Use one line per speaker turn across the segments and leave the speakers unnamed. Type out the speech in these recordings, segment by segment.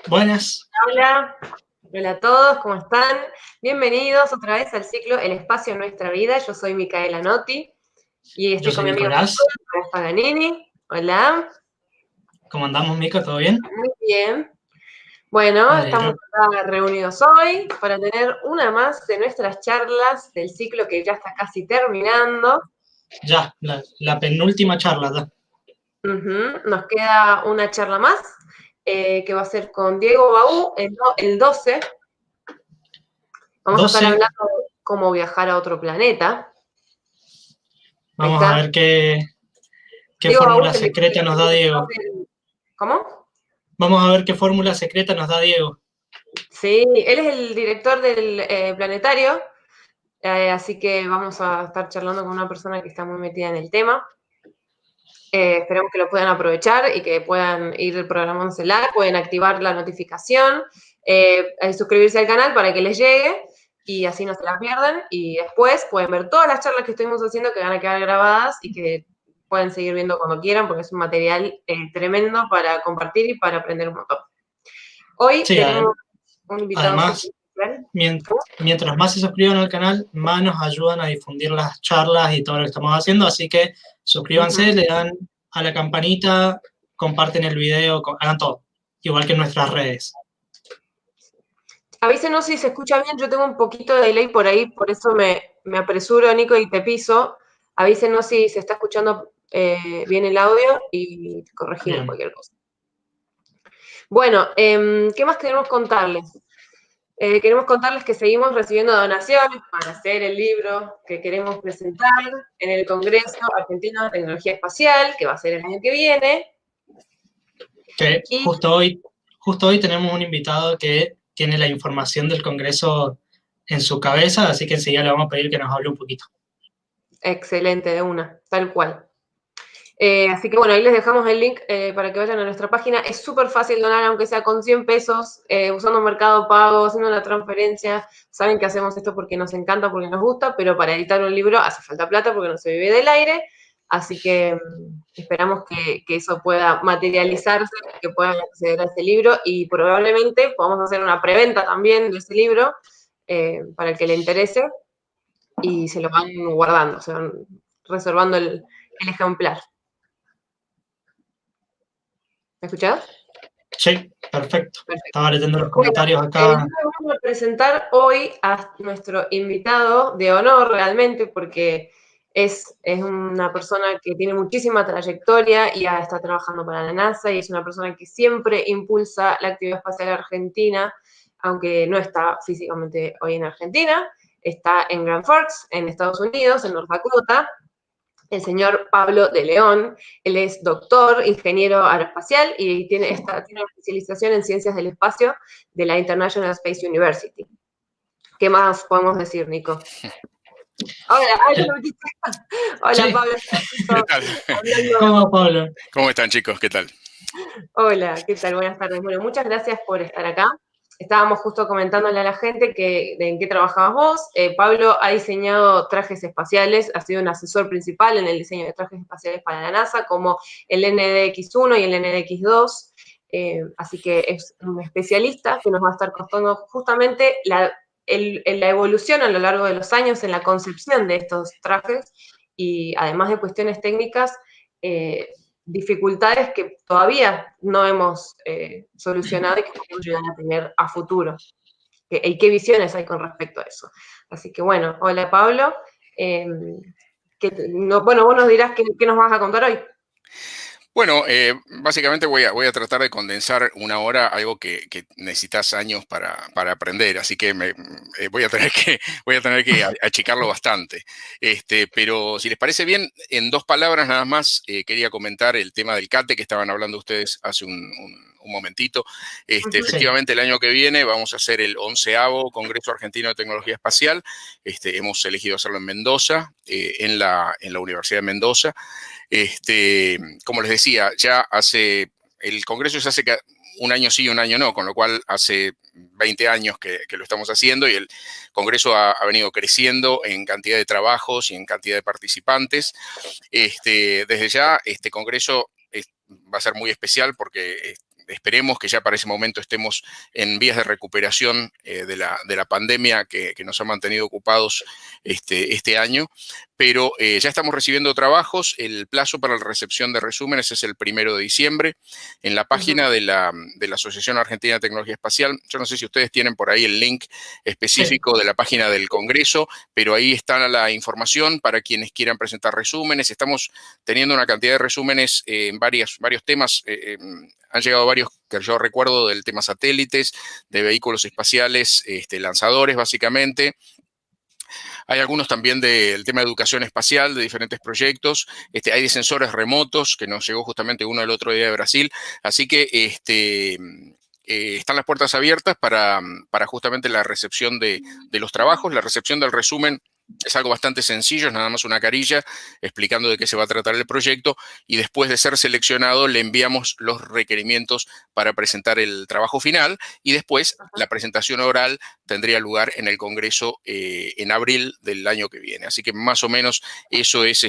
Buenas.
Hola, hola a todos, ¿cómo están? Bienvenidos otra vez al ciclo El Espacio en Nuestra Vida. Yo soy Micaela Notti y estoy con mi amigo
Nicolás.
Nicolás Paganini. Hola.
¿Cómo andamos, Mico? ¿Todo bien?
Muy bien. Bueno, estamos acá reunidos hoy para tener una más de nuestras charlas del ciclo que ya está casi terminando.
Ya, la penúltima charla, ya.
Nos queda una charla más que va a ser con Diego Baú el 12. Vamos a estar hablando de cómo viajar a otro planeta.
Vamos a ver qué fórmula secreta nos da Diego.
¿Cómo?
Vamos a ver qué fórmula secreta nos da Diego.
Sí, él es el director del planetario, así que vamos a estar charlando con una persona que está muy metida en el tema. Esperemos que lo puedan aprovechar y que puedan ir programándosela, pueden activar la notificación, suscribirse al canal para que les llegue y así no se la pierdan. Y después pueden ver todas las charlas que estuvimos haciendo que van a quedar grabadas y que pueden seguir viendo cuando quieran porque es un material tremendo para compartir y para aprender un montón. Hoy tenemos un invitado.
Además, mientras más se suscriban al canal, más nos ayudan a difundir las charlas y todo lo que estamos haciendo, así que suscríbanse, le dan a la campanita, comparten el video, hagan todo, igual que en nuestras redes.
Avísenos si se escucha bien, yo tengo un poquito de delay por ahí, por eso me apresuro, Nico, y te piso. Avísenos si se está escuchando bien el audio y corregimos cualquier cosa. Bueno, ¿qué más queremos contarles? Queremos contarles que seguimos recibiendo donaciones para hacer el libro que queremos presentar en el Congreso Argentino de Tecnología Espacial, que va a ser el año que viene.
Que justo hoy tenemos un invitado que tiene la información del Congreso en su cabeza, así que enseguida le vamos a pedir que nos hable un poquito.
Excelente, de una, tal cual. Así que bueno, ahí les dejamos el link para que vayan a nuestra página. Es súper fácil donar, aunque sea con 100 pesos, usando Mercado Pago, haciendo una transferencia. Saben que hacemos esto porque nos encanta, porque nos gusta, pero para editar un libro hace falta plata porque no se vive del aire. Así que esperamos que eso pueda materializarse, que puedan acceder a ese libro y probablemente podamos hacer una preventa también de ese libro para el que le interese y se lo van guardando, se van reservando el ejemplar. ¿Me escuchás?
Sí, perfecto. Estaba leyendo los comentarios acá.
Vamos a presentar hoy a nuestro invitado de honor realmente porque es una persona que tiene muchísima trayectoria y ya está trabajando para la NASA y es una persona que siempre impulsa la actividad espacial argentina, aunque no está físicamente hoy en Argentina, está en Grand Forks, en Estados Unidos, en North Dakota. El señor Pablo de León. Él es doctor, ingeniero aeroespacial y tiene una especialización en ciencias del espacio de la International Space University. ¿Qué más podemos decir, Nico? Hola,
sí.
Pablo.
¿Qué tal?
¿Cómo, Pablo?
¿Cómo están, chicos? ¿Qué tal?
Hola, ¿qué tal? Buenas tardes. Bueno, muchas gracias por estar acá. Estábamos justo comentándole a la gente en qué trabajabas vos. Pablo ha diseñado trajes espaciales, ha sido un asesor principal en el diseño de trajes espaciales para la NASA, como el NDX-1 y el NDX-2. Así que es un especialista que nos va a estar contando justamente la evolución a lo largo de los años en la concepción de estos trajes y además de cuestiones técnicas, dificultades que todavía no hemos solucionado y que podemos llegar a tener a futuro. ¿Y qué visiones hay con respecto a eso? Así que bueno, hola Pablo. Bueno, vos nos dirás qué nos vas a contar hoy.
Bueno, básicamente voy a tratar de condensar una hora, algo que necesitas años para aprender, así que voy a tener que achicarlo bastante. Pero si les parece bien, en 2 palabras nada más, quería comentar el tema del CATE que estaban hablando ustedes hace un momentito. Efectivamente, el año que viene vamos a hacer el 11º Congreso Argentino de Tecnología Espacial. Hemos elegido hacerlo en Mendoza, en la Universidad de Mendoza. Como les decía, el Congreso se hace un año sí y un año no, con lo cual hace 20 años que lo estamos haciendo y el Congreso ha venido creciendo en cantidad de trabajos y en cantidad de participantes. Desde ya, este Congreso va a ser muy especial porque esperemos que ya para ese momento estemos en vías de recuperación de la pandemia que nos ha mantenido ocupados este año, pero ya estamos recibiendo trabajos. El plazo para la recepción de resúmenes es el 1 de diciembre. En la página de la Asociación Argentina de Tecnología Espacial, yo no sé si ustedes tienen por ahí el link específico de la página del Congreso, pero ahí está la información para quienes quieran presentar resúmenes. Estamos teniendo una cantidad de resúmenes en varios temas. Han llegado varios que yo recuerdo del tema satélites, de vehículos espaciales, lanzadores básicamente. Hay algunos también del tema de educación espacial, de diferentes proyectos. Hay de sensores remotos, que nos llegó justamente uno el otro día de Brasil. Así que están las puertas abiertas para justamente la recepción de los trabajos, la recepción del resumen. Es algo bastante sencillo, es nada más una carilla explicando de qué se va a tratar el proyecto y después de ser seleccionado le enviamos los requerimientos para presentar el trabajo final y después la presentación oral tendría lugar en el Congreso en abril del año que viene. Así que más o menos eso es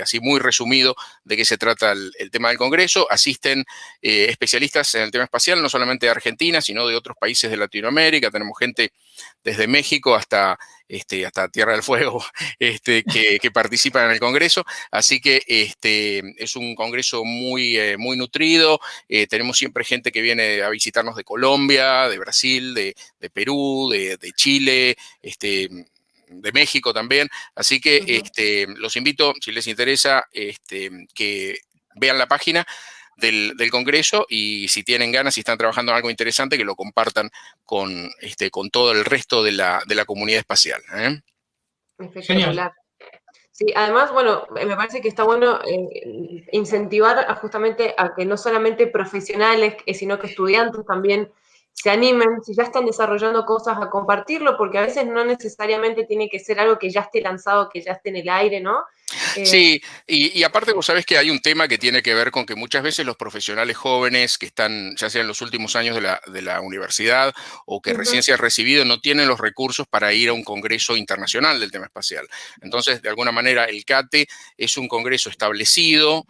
así muy resumido de qué se trata el tema del Congreso. Asisten especialistas en el tema espacial, no solamente de Argentina, sino de otros países de Latinoamérica. Tenemos gente desde México hasta Tierra del Fuego, que participan en el Congreso. Así que es un Congreso muy nutrido. Tenemos siempre gente que viene a visitarnos de Colombia, de Brasil, de Perú, de Chile, de México también. Así que los invito, si les interesa, que vean la página del Congreso y si tienen ganas, si están trabajando en algo interesante, que lo compartan con todo el resto de la comunidad espacial.
Espectacular.
Genial.
Sí, además, bueno, me parece que está bueno incentivar justamente a que no solamente profesionales, sino que estudiantes también se animen, si ya están desarrollando cosas, a compartirlo, porque a veces no necesariamente tiene que ser algo que ya esté lanzado, que ya esté en el aire, ¿no?
Sí, y aparte vos sabés que hay un tema que tiene que ver con que muchas veces los profesionales jóvenes que están, ya sea en los últimos años de la universidad o que recién se han recibido, no tienen los recursos para ir a un congreso internacional del tema espacial. Entonces, de alguna manera, el CATE es un congreso establecido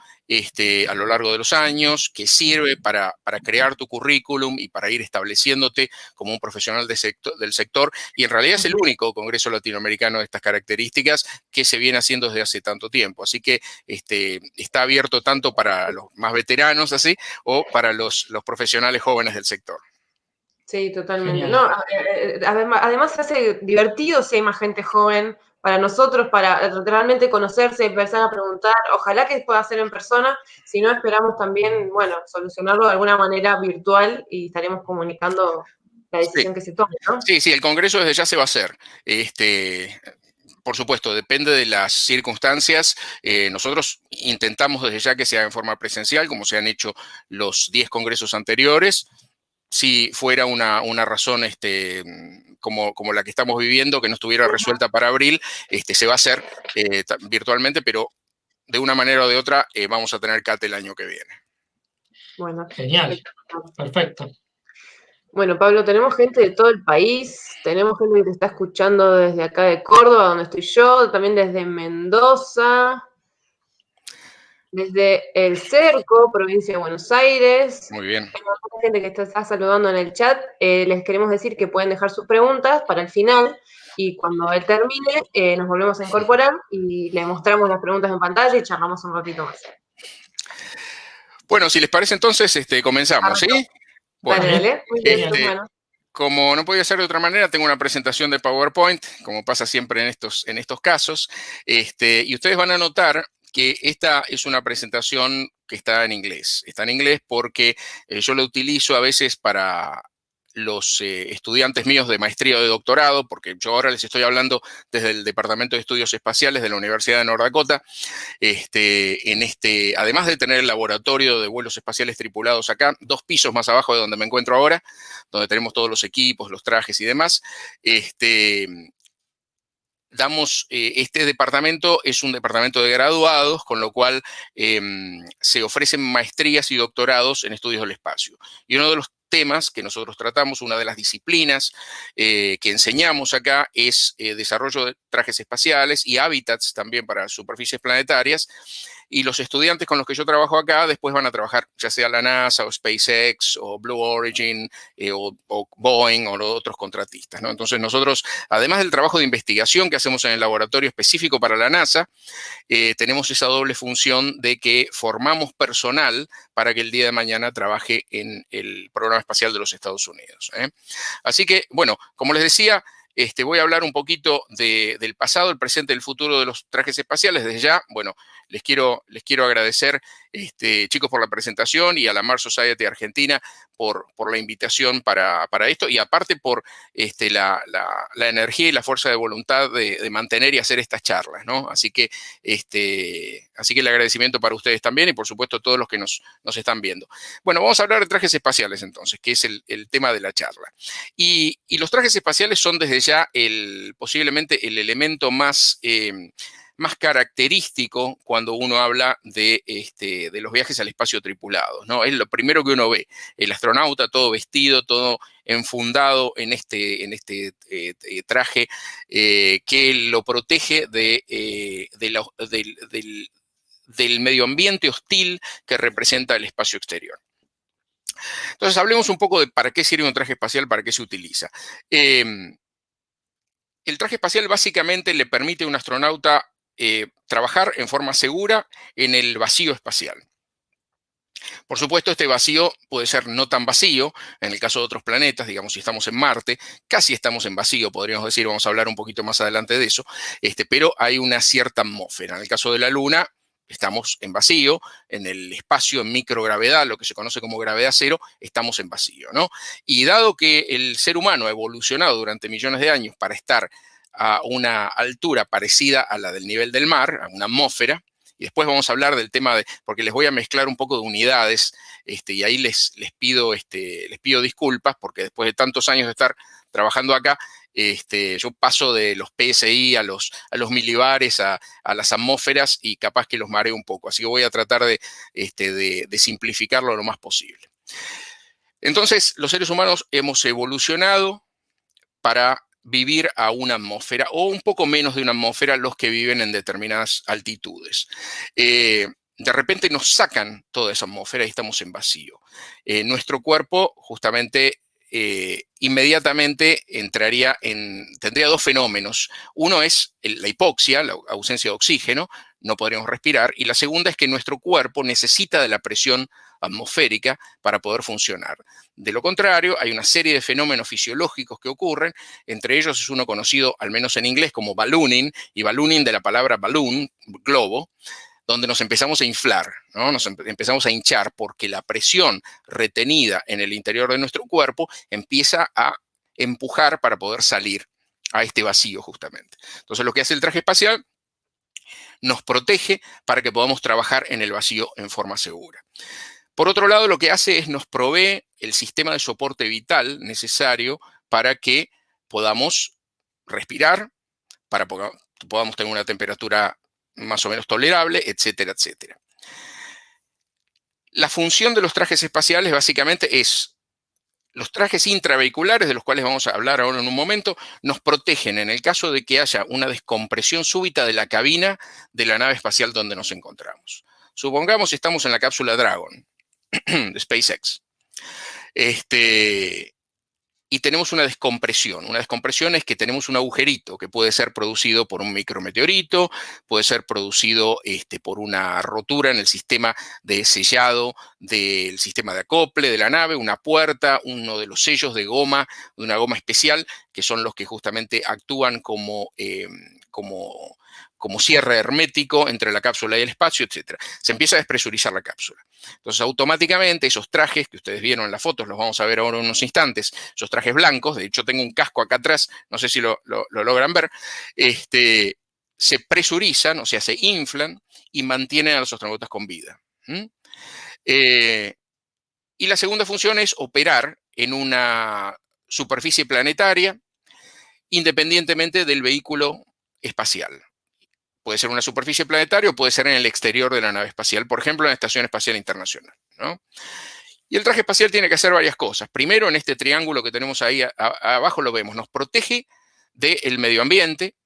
a lo largo de los años, que sirve para crear tu currículum y para ir estableciéndote como un profesional del sector, y en realidad es el único congreso latinoamericano de estas características que se viene haciendo desde hace tanto tiempo. Así que está abierto tanto para los más veteranos, así, o para los profesionales jóvenes del sector.
Sí, totalmente. No, además se hace divertido si hay más gente joven para nosotros, para realmente conocerse, empezar a preguntar. Ojalá que pueda ser en persona, si no esperamos también, bueno, solucionarlo de alguna manera virtual y estaremos comunicando la decisión que se tome, ¿no?
Sí, el Congreso desde ya se va a hacer. Por supuesto, depende de las circunstancias. Nosotros intentamos desde ya que sea en forma presencial, como se han hecho los 10 congresos anteriores. Si fuera una razón como la que estamos viviendo, que no estuviera resuelta para abril, se va a hacer virtualmente, pero de una manera o de otra vamos a tener CATE el año que viene.
Bueno,
genial, perfecto.
Bueno, Pablo, tenemos gente de todo el país, tenemos gente que te está escuchando desde acá de Córdoba, donde estoy yo, también desde Mendoza, desde El Cerco, provincia de Buenos Aires.
Muy bien.
Hay gente que está saludando en el chat. Les queremos decir que pueden dejar sus preguntas para el final y cuando él termine nos volvemos a incorporar y le mostramos las preguntas en pantalla y charlamos un ratito más.
Bueno, si les parece entonces, comenzamos, ¿sí?
Bueno, dale. Muy bien,
como no podía ser de otra manera, tengo una presentación de PowerPoint, como pasa siempre en estos casos, y ustedes van a notar que esta es una presentación que está en inglés. Está en inglés porque yo la utilizo a veces para los estudiantes míos de maestría o de doctorado, porque yo ahora les estoy hablando desde el Departamento de Estudios Espaciales de la Universidad de North Dakota. Además de tener el laboratorio de vuelos espaciales tripulados acá, 2 pisos más abajo de donde me encuentro ahora, donde tenemos todos los equipos, los trajes y demás, este departamento es un departamento de graduados, con lo cual se ofrecen maestrías y doctorados en estudios del espacio. Y uno de los temas que nosotros tratamos, una de las disciplinas que enseñamos acá es desarrollo de trajes espaciales y hábitats también para superficies planetarias. Y los estudiantes con los que yo trabajo acá después van a trabajar ya sea la NASA o SpaceX o Blue Origin o Boeing o los otros contratistas, ¿no? Entonces nosotros, además del trabajo de investigación que hacemos en el laboratorio específico para la NASA, tenemos esa doble función de que formamos personal para que el día de mañana trabaje en el programa espacial de los Estados Unidos, ¿eh? Así que, bueno, como les decía, voy a hablar un poquito del pasado, el presente y el futuro de los trajes espaciales. Desde ya, bueno, les quiero agradecer, chicos, por la presentación y a la Mars Society Argentina por la invitación para esto y aparte por la energía y la fuerza de voluntad de mantener y hacer estas charlas, ¿no? Así que el agradecimiento para ustedes también y por supuesto todos los que nos están viendo. Bueno, vamos a hablar de trajes espaciales entonces, que es el tema de la charla. Y los trajes espaciales son desde ya posiblemente el elemento más característico cuando uno habla de los viajes al espacio tripulados, ¿no? Es lo primero que uno ve, el astronauta todo vestido, todo enfundado en este traje que lo protege del medio ambiente hostil que representa el espacio exterior. Entonces, hablemos un poco de para qué sirve un traje espacial, para qué se utiliza. El traje espacial básicamente le permite a un astronauta trabajar en forma segura en el vacío espacial. Por supuesto, este vacío puede ser no tan vacío. En el caso de otros planetas, digamos, si estamos en Marte, casi estamos en vacío, podríamos decir, vamos a hablar un poquito más adelante de eso, pero hay una cierta atmósfera. En el caso de la Luna, estamos en vacío, en el espacio en microgravedad, lo que se conoce como gravedad cero, estamos en vacío, ¿no? Y dado que el ser humano ha evolucionado durante millones de años para estar a una altura parecida a la del nivel del mar, a una atmósfera, y después vamos a hablar del tema porque les voy a mezclar un poco de unidades, y ahí les pido disculpas, porque después de tantos años de estar trabajando acá, yo paso de los PSI a los milibares, a las atmósferas, y capaz que los mareo un poco. Así que voy a tratar de simplificarlo lo más posible. Entonces, los seres humanos hemos evolucionado para vivir a una atmósfera o un poco menos de una atmósfera los que viven en determinadas altitudes. De repente nos sacan toda esa atmósfera y estamos en vacío. Nuestro cuerpo justamente inmediatamente tendría 2 fenómenos. Uno es la hipoxia, la ausencia de oxígeno, no podríamos respirar, y la segunda es que nuestro cuerpo necesita de la presión atmosférica para poder funcionar. De lo contrario, hay una serie de fenómenos fisiológicos que ocurren, entre ellos es uno conocido, al menos en inglés, como ballooning, y ballooning de la palabra balloon, globo, donde nos empezamos a inflar, ¿no? Nos empezamos a hinchar porque la presión retenida en el interior de nuestro cuerpo empieza a empujar para poder salir a este vacío justamente. Entonces, lo que hace el traje espacial nos protege para que podamos trabajar en el vacío en forma segura. Por otro lado, lo que hace es nos provee el sistema de soporte vital necesario para que podamos respirar, para que podamos tener una temperatura más o menos tolerable, etcétera, etcétera. La función de los trajes espaciales básicamente es los trajes intravehiculares, de los cuales vamos a hablar ahora en un momento, nos protegen en el caso de que haya una descompresión súbita de la cabina de la nave espacial donde nos encontramos. Supongamos que estamos en la cápsula Dragon de SpaceX. Y tenemos una descompresión. Una descompresión es que tenemos un agujerito que puede ser producido por un micrometeorito, puede ser producido por una rotura en el sistema de sellado del sistema de acople de la nave, una puerta, uno de los sellos de goma, de una goma especial, que son los que justamente actúan como como cierre hermético entre la cápsula y el espacio, etc. Se empieza a despresurizar la cápsula. Entonces, automáticamente, esos trajes que ustedes vieron en las fotos, los vamos a ver ahora en unos instantes, esos trajes blancos, de hecho tengo un casco acá atrás, no sé si lo logran ver, se presurizan, o sea, se inflan y mantienen a los astronautas con vida. Y la segunda función es operar en una superficie planetaria independientemente del vehículo espacial. Puede ser una superficie planetaria o puede ser en el exterior de la nave espacial, por ejemplo, en la Estación Espacial Internacional, ¿no? Y el traje espacial tiene que hacer varias cosas. Primero, en este triángulo que tenemos ahí abajo lo vemos, nos protege del medio ambiente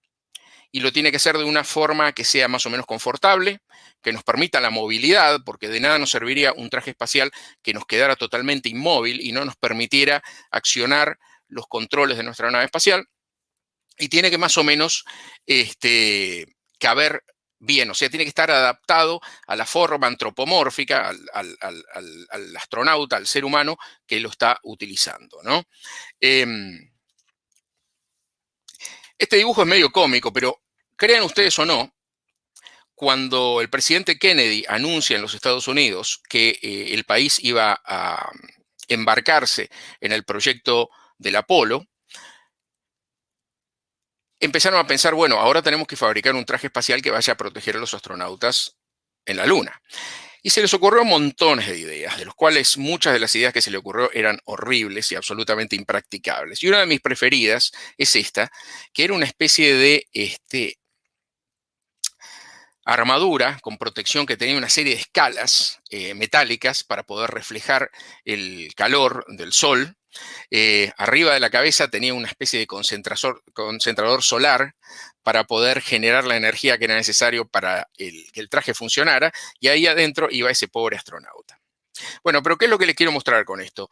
y lo tiene que hacer de una forma que sea más o menos confortable, que nos permita la movilidad, porque de nada nos serviría un traje espacial que nos quedara totalmente inmóvil y no nos permitiera accionar los controles de nuestra nave espacial. Y tiene que más o menos caber bien, o sea, tiene que estar adaptado a la forma antropomórfica, al astronauta, al ser humano que lo está utilizando, ¿no? Este dibujo es medio cómico, pero crean ustedes o no, cuando el presidente Kennedy anuncia en los Estados Unidos que el país iba a embarcarse en el proyecto del Apolo, empezaron a pensar, bueno, ahora tenemos que fabricar un traje espacial que vaya a proteger a los astronautas en la Luna. Y se les ocurrió montones de ideas, de los cuales muchas de las ideas que se le ocurrió eran horribles y absolutamente impracticables. Y una de mis preferidas es esta, que era una especie de armadura con protección que tenía una serie de escalas metálicas para poder reflejar el calor del sol. Arriba de la cabeza tenía una especie de concentrador solar para poder generar la energía que era necesario para que el traje funcionara, y ahí adentro iba ese pobre astronauta. Bueno, pero ¿qué es lo que les quiero mostrar con esto?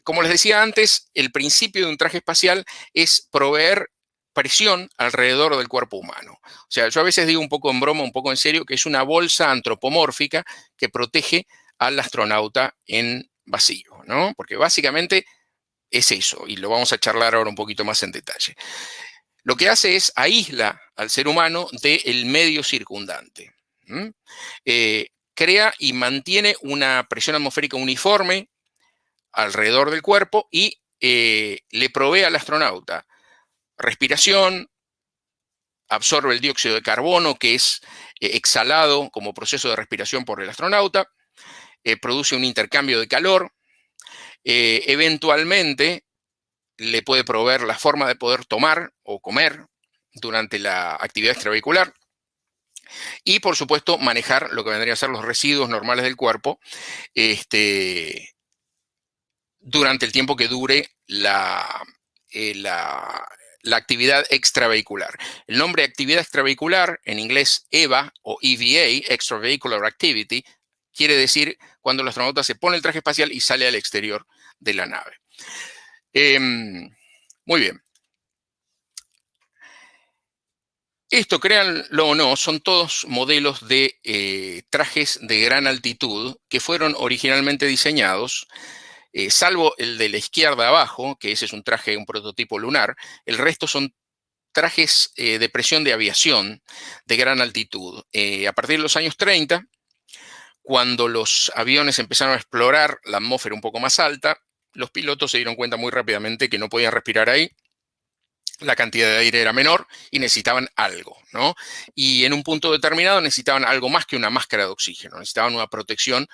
Como les decía antes, el principio de un traje espacial es proveer presión alrededor del cuerpo humano. O sea, yo a veces digo un poco en broma, un poco en serio, que es una bolsa antropomórfica que protege al astronauta en vacío, ¿no? Porque básicamente es eso, y lo vamos a charlar ahora un poquito más en detalle. Lo que hace es aísla al ser humano del medio circundante. Crea y mantiene una presión atmosférica uniforme alrededor del cuerpo y le provee al astronauta respiración, absorbe el dióxido de carbono que es exhalado como proceso de respiración por el astronauta, produce un intercambio de calor, eventualmente le puede proveer la forma de poder tomar o comer durante la actividad extravehicular y, por supuesto, manejar lo que vendrían a ser los residuos normales del cuerpo durante el tiempo que dure la actividad extravehicular. El nombre actividad extravehicular, en inglés EVA o EVA, Extravehicular Activity, quiere decir cuando el astronauta se pone el traje espacial y sale al exterior de la nave. Muy bien. Esto, créanlo o no, son todos modelos de trajes de gran altitud que fueron originalmente diseñados, salvo el de la izquierda abajo, que ese es un traje, un prototipo lunar. El resto son trajes de presión de aviación de gran altitud. A partir de los años 30, cuando los aviones empezaron a explorar la atmósfera un poco más alta, los pilotos se dieron cuenta muy rápidamente que no podían respirar ahí, la cantidad de aire era menor y necesitaban algo, ¿no? Y en un punto determinado necesitaban algo más que una máscara de oxígeno, necesitaban una protección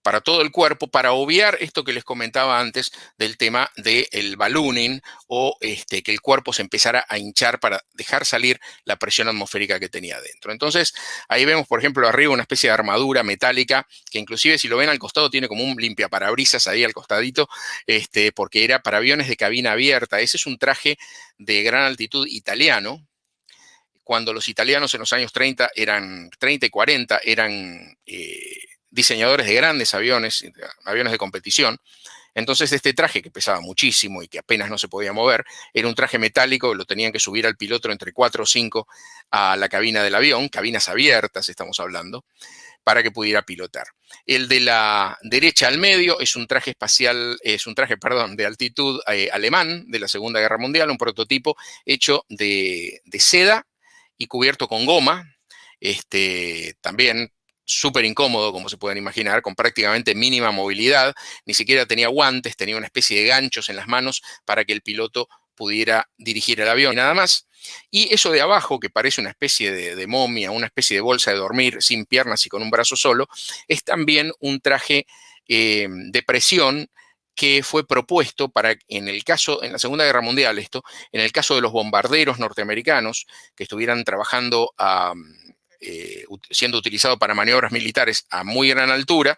para todo el cuerpo, para obviar esto que les comentaba antes del tema del ballooning o que el cuerpo se empezara a hinchar para dejar salir la presión atmosférica que tenía dentro. Entonces, ahí vemos, por ejemplo, arriba una especie de armadura metálica que inclusive si lo ven al costado tiene como un limpiaparabrisas ahí al costadito, porque era para aviones de cabina abierta. Ese es un traje de gran altitud italiano. Cuando los italianos en los años 30 y 40 eran diseñadores de grandes aviones de competición, Entonces este traje, que pesaba muchísimo y que apenas no se podía mover, era un traje metálico, lo tenían que subir al piloto entre 4 o 5 a la cabina del avión, cabinas abiertas estamos hablando, para que pudiera pilotar. El de la derecha al medio es un traje espacial, perdón, de altitud alemán de la Segunda Guerra Mundial, un prototipo hecho de seda y cubierto con goma, también súper incómodo, como se pueden imaginar, con prácticamente mínima movilidad, ni siquiera tenía guantes, tenía una especie de ganchos en las manos para que el piloto pudiera dirigir el avión y nada más. Y eso de abajo, que parece una especie de momia, una especie de bolsa de dormir sin piernas y con un brazo solo, es también un traje de presión que fue propuesto para, en la Segunda Guerra Mundial en el caso de los bombarderos norteamericanos que estuvieran trabajando siendo utilizado para maniobras militares a muy gran altura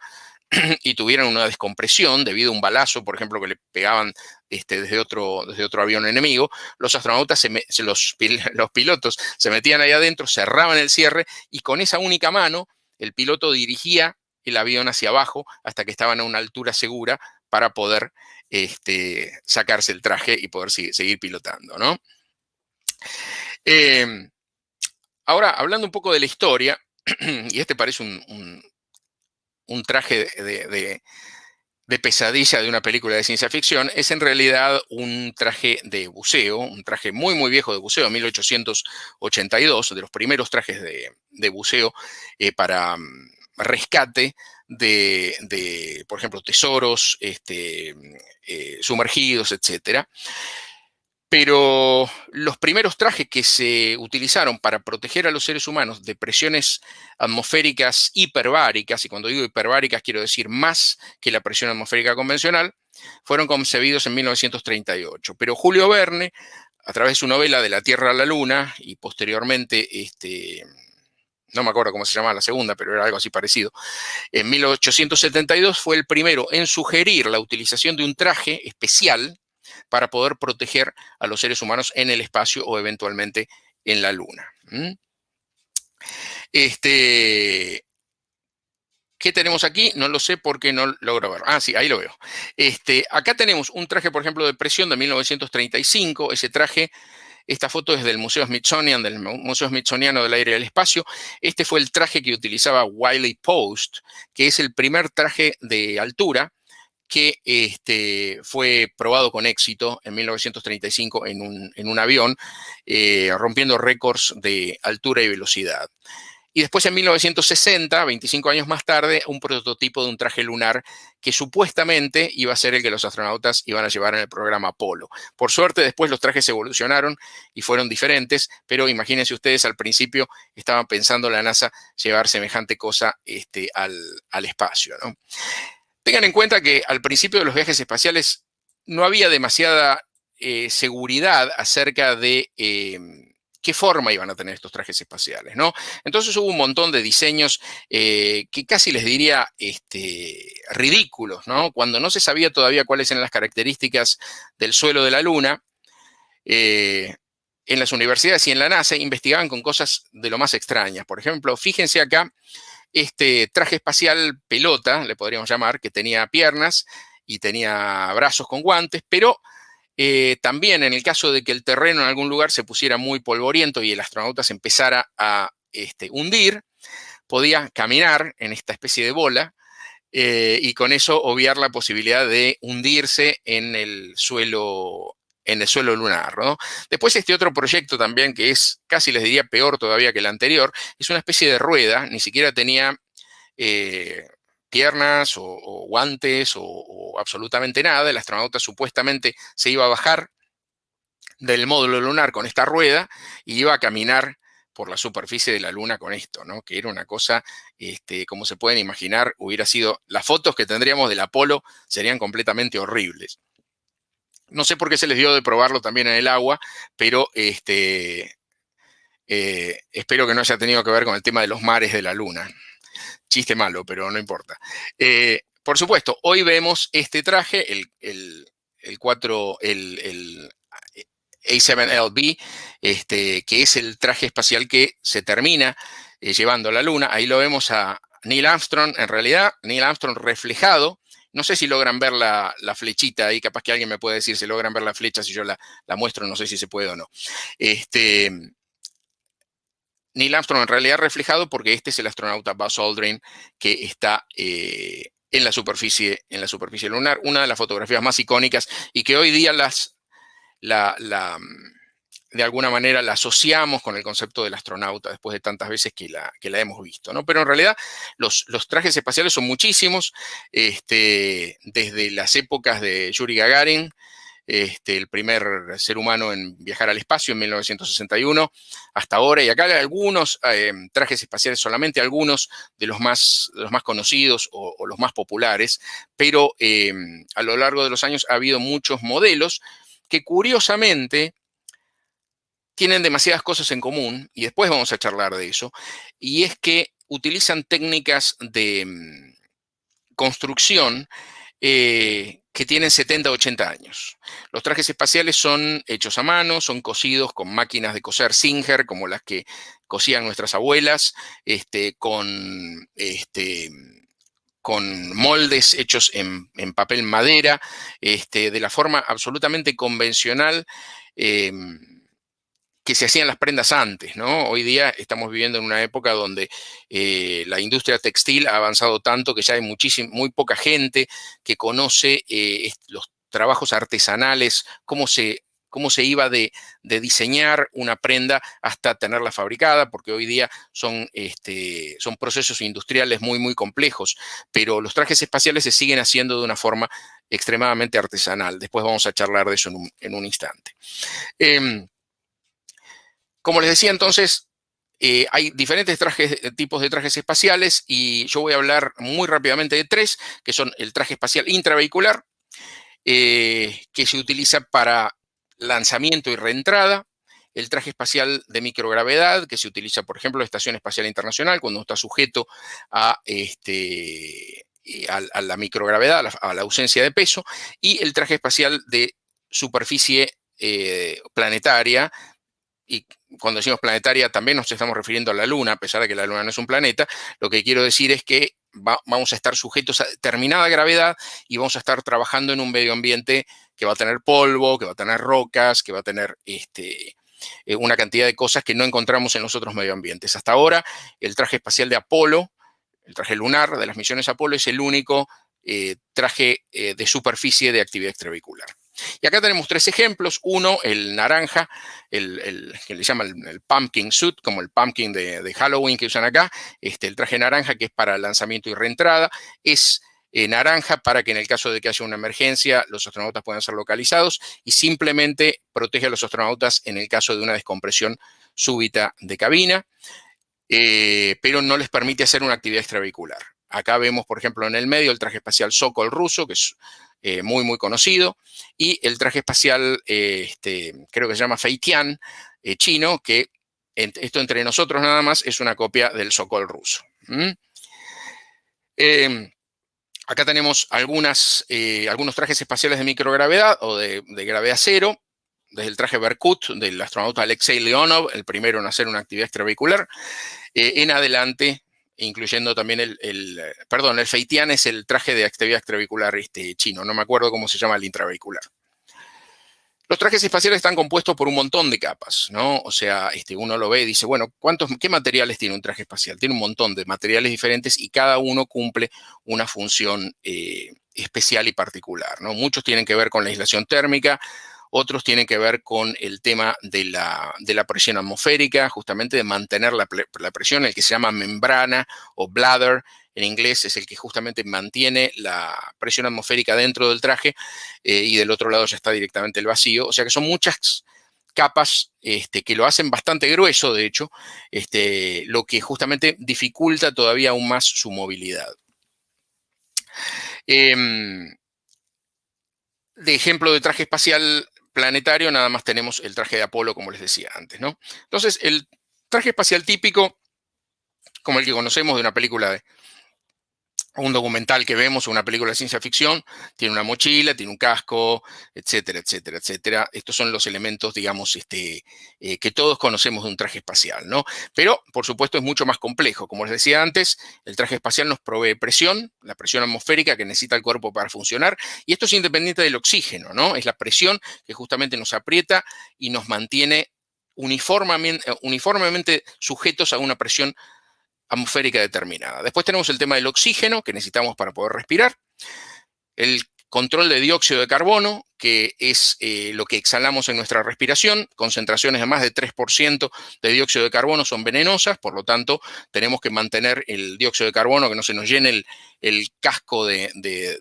y tuvieran una descompresión debido a un balazo, por ejemplo, que le pegaban desde otro avión enemigo, los astronautas, los pilotos se metían ahí adentro, cerraban el cierre y con esa única mano el piloto dirigía el avión hacia abajo hasta que estaban a una altura segura para poder sacarse el traje y poder seguir pilotando, ¿no? Ahora, hablando un poco de la historia, y parece un traje de pesadilla de una película de ciencia ficción, es en realidad un traje de buceo, un traje muy, muy viejo de buceo, 1882, de los primeros trajes de buceo para rescate de, por ejemplo, tesoros sumergidos, etcétera. Pero los primeros trajes que se utilizaron para proteger a los seres humanos de presiones atmosféricas hiperbáricas, y cuando digo hiperbáricas quiero decir más que la presión atmosférica convencional, fueron concebidos en 1938. Pero Julio Verne, a través de su novela De la Tierra a la Luna, y posteriormente, no me acuerdo cómo se llamaba la segunda, pero era algo así parecido, en 1872 fue el primero en sugerir la utilización de un traje especial para poder proteger a los seres humanos en el espacio o eventualmente en la Luna. ¿Qué tenemos aquí? No lo sé porque no logro ver. Ah, sí, ahí lo veo. Acá tenemos un traje, por ejemplo, de presión de 1935. Ese traje, esta foto es del Museo Smithsonian, del Museo Smithsoniano del Aire y del Espacio. Este fue el traje que utilizaba Wiley Post, que es el primer traje de altura que fue probado con éxito en 1935 en un avión, rompiendo récords de altura y velocidad. Y después en 1960, 25 años más tarde, un prototipo de un traje lunar que supuestamente iba a ser el que los astronautas iban a llevar en el programa Apolo. Por suerte, después los trajes evolucionaron y fueron diferentes, pero imagínense ustedes, al principio estaban pensando la NASA llevar semejante cosa al espacio, ¿no? Tengan en cuenta que al principio de los viajes espaciales no había demasiada seguridad acerca de qué forma iban a tener estos trajes espaciales, ¿no? Entonces hubo un montón de diseños que casi les diría ridículos, ¿no? Cuando no se sabía todavía cuáles eran las características del suelo de la Luna, en las universidades y en la NASA investigaban con cosas de lo más extrañas. Por ejemplo, fíjense acá, este traje espacial pelota, le podríamos llamar, que tenía piernas y tenía brazos con guantes, pero también en el caso de que el terreno en algún lugar se pusiera muy polvoriento y el astronauta se empezara a hundir, podía caminar en esta especie de bola y con eso obviar la posibilidad de hundirse en el suelo lunar, ¿no? Después otro proyecto también que es, casi les diría, peor todavía que el anterior, es una especie de rueda, ni siquiera tenía piernas o guantes o absolutamente nada. El astronauta supuestamente se iba a bajar del módulo lunar con esta rueda y iba a caminar por la superficie de la Luna con esto, ¿no? Que era una cosa, como se pueden imaginar, hubiera sido, las fotos que tendríamos del Apolo serían completamente horribles. No sé por qué se les dio de probarlo también en el agua, pero espero que no haya tenido que ver con el tema de los mares de la Luna. Chiste malo, pero no importa. Por supuesto, hoy vemos este traje, el A7LB, que es el traje espacial que se termina llevando a la Luna. Ahí lo vemos a Neil Armstrong, en realidad, Neil Armstrong reflejado no sé si logran ver la flechita ahí, capaz que alguien me puede decir si logran ver la flecha, si yo la muestro, no sé si se puede o no. Neil Armstrong en realidad reflejado porque este es el astronauta Buzz Aldrin que está en la superficie lunar, una de las fotografías más icónicas y que hoy día de alguna manera la asociamos con el concepto del astronauta después de tantas veces que la hemos visto, ¿no? Pero en realidad los trajes espaciales son muchísimos, desde las épocas de Yuri Gagarin, el primer ser humano en viajar al espacio en 1961, hasta ahora, y acá hay algunos trajes espaciales, solamente algunos de los más conocidos o los más populares, pero a lo largo de los años ha habido muchos modelos que curiosamente tienen demasiadas cosas en común, y después vamos a charlar de eso, y es que utilizan técnicas de construcción que tienen 70, 80 años. Los trajes espaciales son hechos a mano, son cosidos con máquinas de coser Singer, como las que cosían nuestras abuelas, con moldes hechos en papel madera, de la forma absolutamente convencional que se hacían las prendas antes, ¿no? Hoy día estamos viviendo en una época donde la industria textil ha avanzado tanto que ya hay muy poca gente que conoce los trabajos artesanales, cómo se iba de diseñar una prenda hasta tenerla fabricada, porque hoy día son procesos industriales muy, muy complejos, pero los trajes espaciales se siguen haciendo de una forma extremadamente artesanal. Después vamos a charlar de eso en un instante. Como les decía entonces, hay diferentes tipos de trajes espaciales y yo voy a hablar muy rápidamente de tres, que son el traje espacial intravehicular, que se utiliza para lanzamiento y reentrada, el traje espacial de microgravedad, que se utiliza, por ejemplo, en la Estación Espacial Internacional, cuando está sujeto a la microgravedad, a la ausencia de peso, y el traje espacial de superficie planetaria. Y cuando decimos planetaria también nos estamos refiriendo a la Luna, a pesar de que la Luna no es un planeta. Lo que quiero decir es que vamos a estar sujetos a determinada gravedad y vamos a estar trabajando en un medio ambiente que va a tener polvo, que va a tener rocas, que va a tener una cantidad de cosas que no encontramos en los otros medio ambientes. Hasta ahora, el traje espacial de Apolo, el traje lunar de las misiones Apolo, es el único traje de superficie de actividad extravehicular. Y acá tenemos tres ejemplos. Uno, el naranja, que le llaman el pumpkin suit, como el pumpkin de Halloween que usan acá. El traje naranja, que es para lanzamiento y reentrada, es naranja para que en el caso de que haya una emergencia los astronautas puedan ser localizados y simplemente protege a los astronautas en el caso de una descompresión súbita de cabina, pero no les permite hacer una actividad extravehicular. Acá vemos, por ejemplo, en el medio el traje espacial Sokol ruso, que es muy, muy conocido, y el traje espacial, creo que se llama Feitian, chino, que esto entre nosotros nada más es una copia del Sokol ruso. Acá tenemos algunos trajes espaciales de microgravedad o de gravedad cero, desde el traje Berkut del astronauta Alexei Leonov, el primero en hacer una actividad extravehicular, en adelante, incluyendo también el Feitian es el traje de actividad extravehicular chino, no me acuerdo cómo se llama el intravehicular. Los trajes espaciales están compuestos por un montón de capas, ¿no? O sea, uno lo ve y dice, bueno, ¿qué materiales tiene un traje espacial? Tiene un montón de materiales diferentes y cada uno cumple una función especial y particular, ¿no? Muchos tienen que ver con la aislación térmica, otros tienen que ver con el tema de la presión atmosférica, justamente de mantener la presión, el que se llama membrana o bladder, en inglés es el que justamente mantiene la presión atmosférica dentro del traje y del otro lado ya está directamente el vacío. O sea que son muchas capas que lo hacen bastante grueso, de hecho, lo que justamente dificulta todavía aún más su movilidad. De ejemplo de traje espacial planetario, nada más tenemos el traje de Apolo, como les decía antes, ¿no? Entonces, el traje espacial típico, como el que conocemos de una película un documental que vemos, una película de ciencia ficción, tiene una mochila, tiene un casco, etcétera, etcétera, etcétera. Estos son los elementos, digamos, que todos conocemos de un traje espacial, ¿no? Pero, por supuesto, es mucho más complejo. Como les decía antes, el traje espacial nos provee presión, la presión atmosférica que necesita el cuerpo para funcionar, y esto es independiente del oxígeno, ¿no? Es la presión que justamente nos aprieta y nos mantiene uniformemente sujetos a una presión atmosférica determinada. Después tenemos el tema del oxígeno que necesitamos para poder respirar, el control de dióxido de carbono, que es lo que exhalamos en nuestra respiración. Concentraciones de más de 3% de dióxido de carbono son venenosas, por lo tanto tenemos que mantener el dióxido de carbono, que no se nos llene el casco de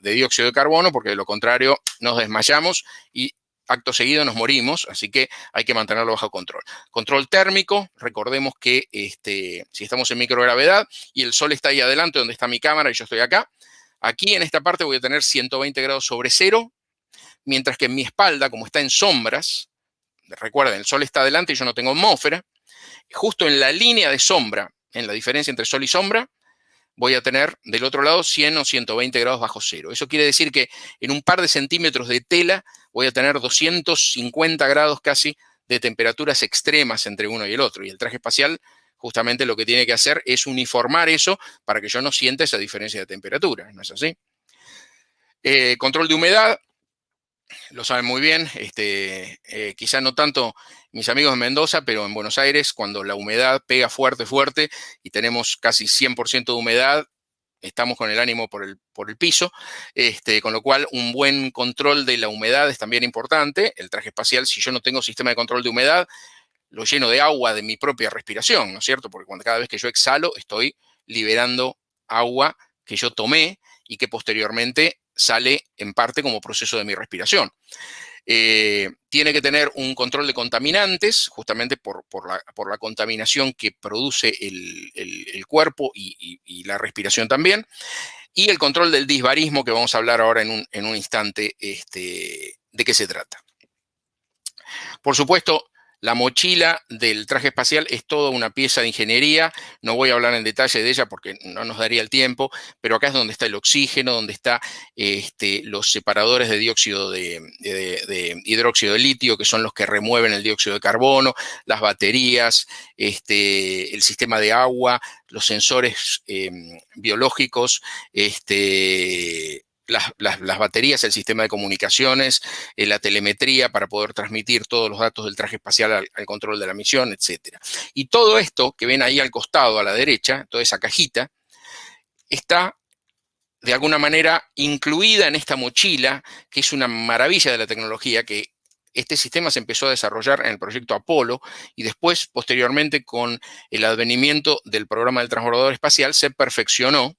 dióxido de carbono, porque de lo contrario nos desmayamos y acto seguido nos morimos, así que hay que mantenerlo bajo control. Control térmico, recordemos que si estamos en microgravedad y el sol está ahí adelante donde está mi cámara y yo estoy acá, aquí en esta parte voy a tener 120 grados sobre cero, mientras que en mi espalda, como está en sombras, recuerden, el sol está adelante y yo no tengo atmósfera, justo en la línea de sombra, en la diferencia entre sol y sombra, voy a tener del otro lado 100 o 120 grados bajo cero. Eso quiere decir que en un par de centímetros de tela voy a tener 250 grados casi de temperaturas extremas entre uno y el otro. Y el traje espacial justamente lo que tiene que hacer es uniformar eso para que yo no sienta esa diferencia de temperatura, ¿no es así? Control de humedad, lo saben muy bien, quizá no tanto mis amigos de Mendoza, pero en Buenos Aires, cuando la humedad pega fuerte, fuerte, y tenemos casi 100% de humedad, estamos con el ánimo por el piso, con lo cual un buen control de la humedad es también importante. El traje espacial, si yo no tengo sistema de control de humedad, lo lleno de agua de mi propia respiración, ¿no es cierto? Porque cada vez que yo exhalo, estoy liberando agua que yo tomé y que posteriormente sale en parte como proceso de mi respiración. Tiene que tener un control de contaminantes, justamente por la contaminación que produce el cuerpo y la respiración también, y el control del disbarismo, que vamos a hablar ahora en un instante de qué se trata. Por supuesto, la mochila del traje espacial es toda una pieza de ingeniería. No voy a hablar en detalle de ella porque no nos daría el tiempo, pero acá es donde está el oxígeno, donde están los separadores de dióxido de hidróxido de litio, que son los que remueven el dióxido de carbono, las baterías, el sistema de agua, los sensores biológicos, las baterías, el sistema de comunicaciones, la telemetría para poder transmitir todos los datos del traje espacial al control de la misión, etc. Y todo esto que ven ahí al costado, a la derecha, toda esa cajita, está de alguna manera incluida en esta mochila, que es una maravilla de la tecnología, que este sistema se empezó a desarrollar en el proyecto Apolo y después, posteriormente, con el advenimiento del programa del transbordador espacial, se perfeccionó.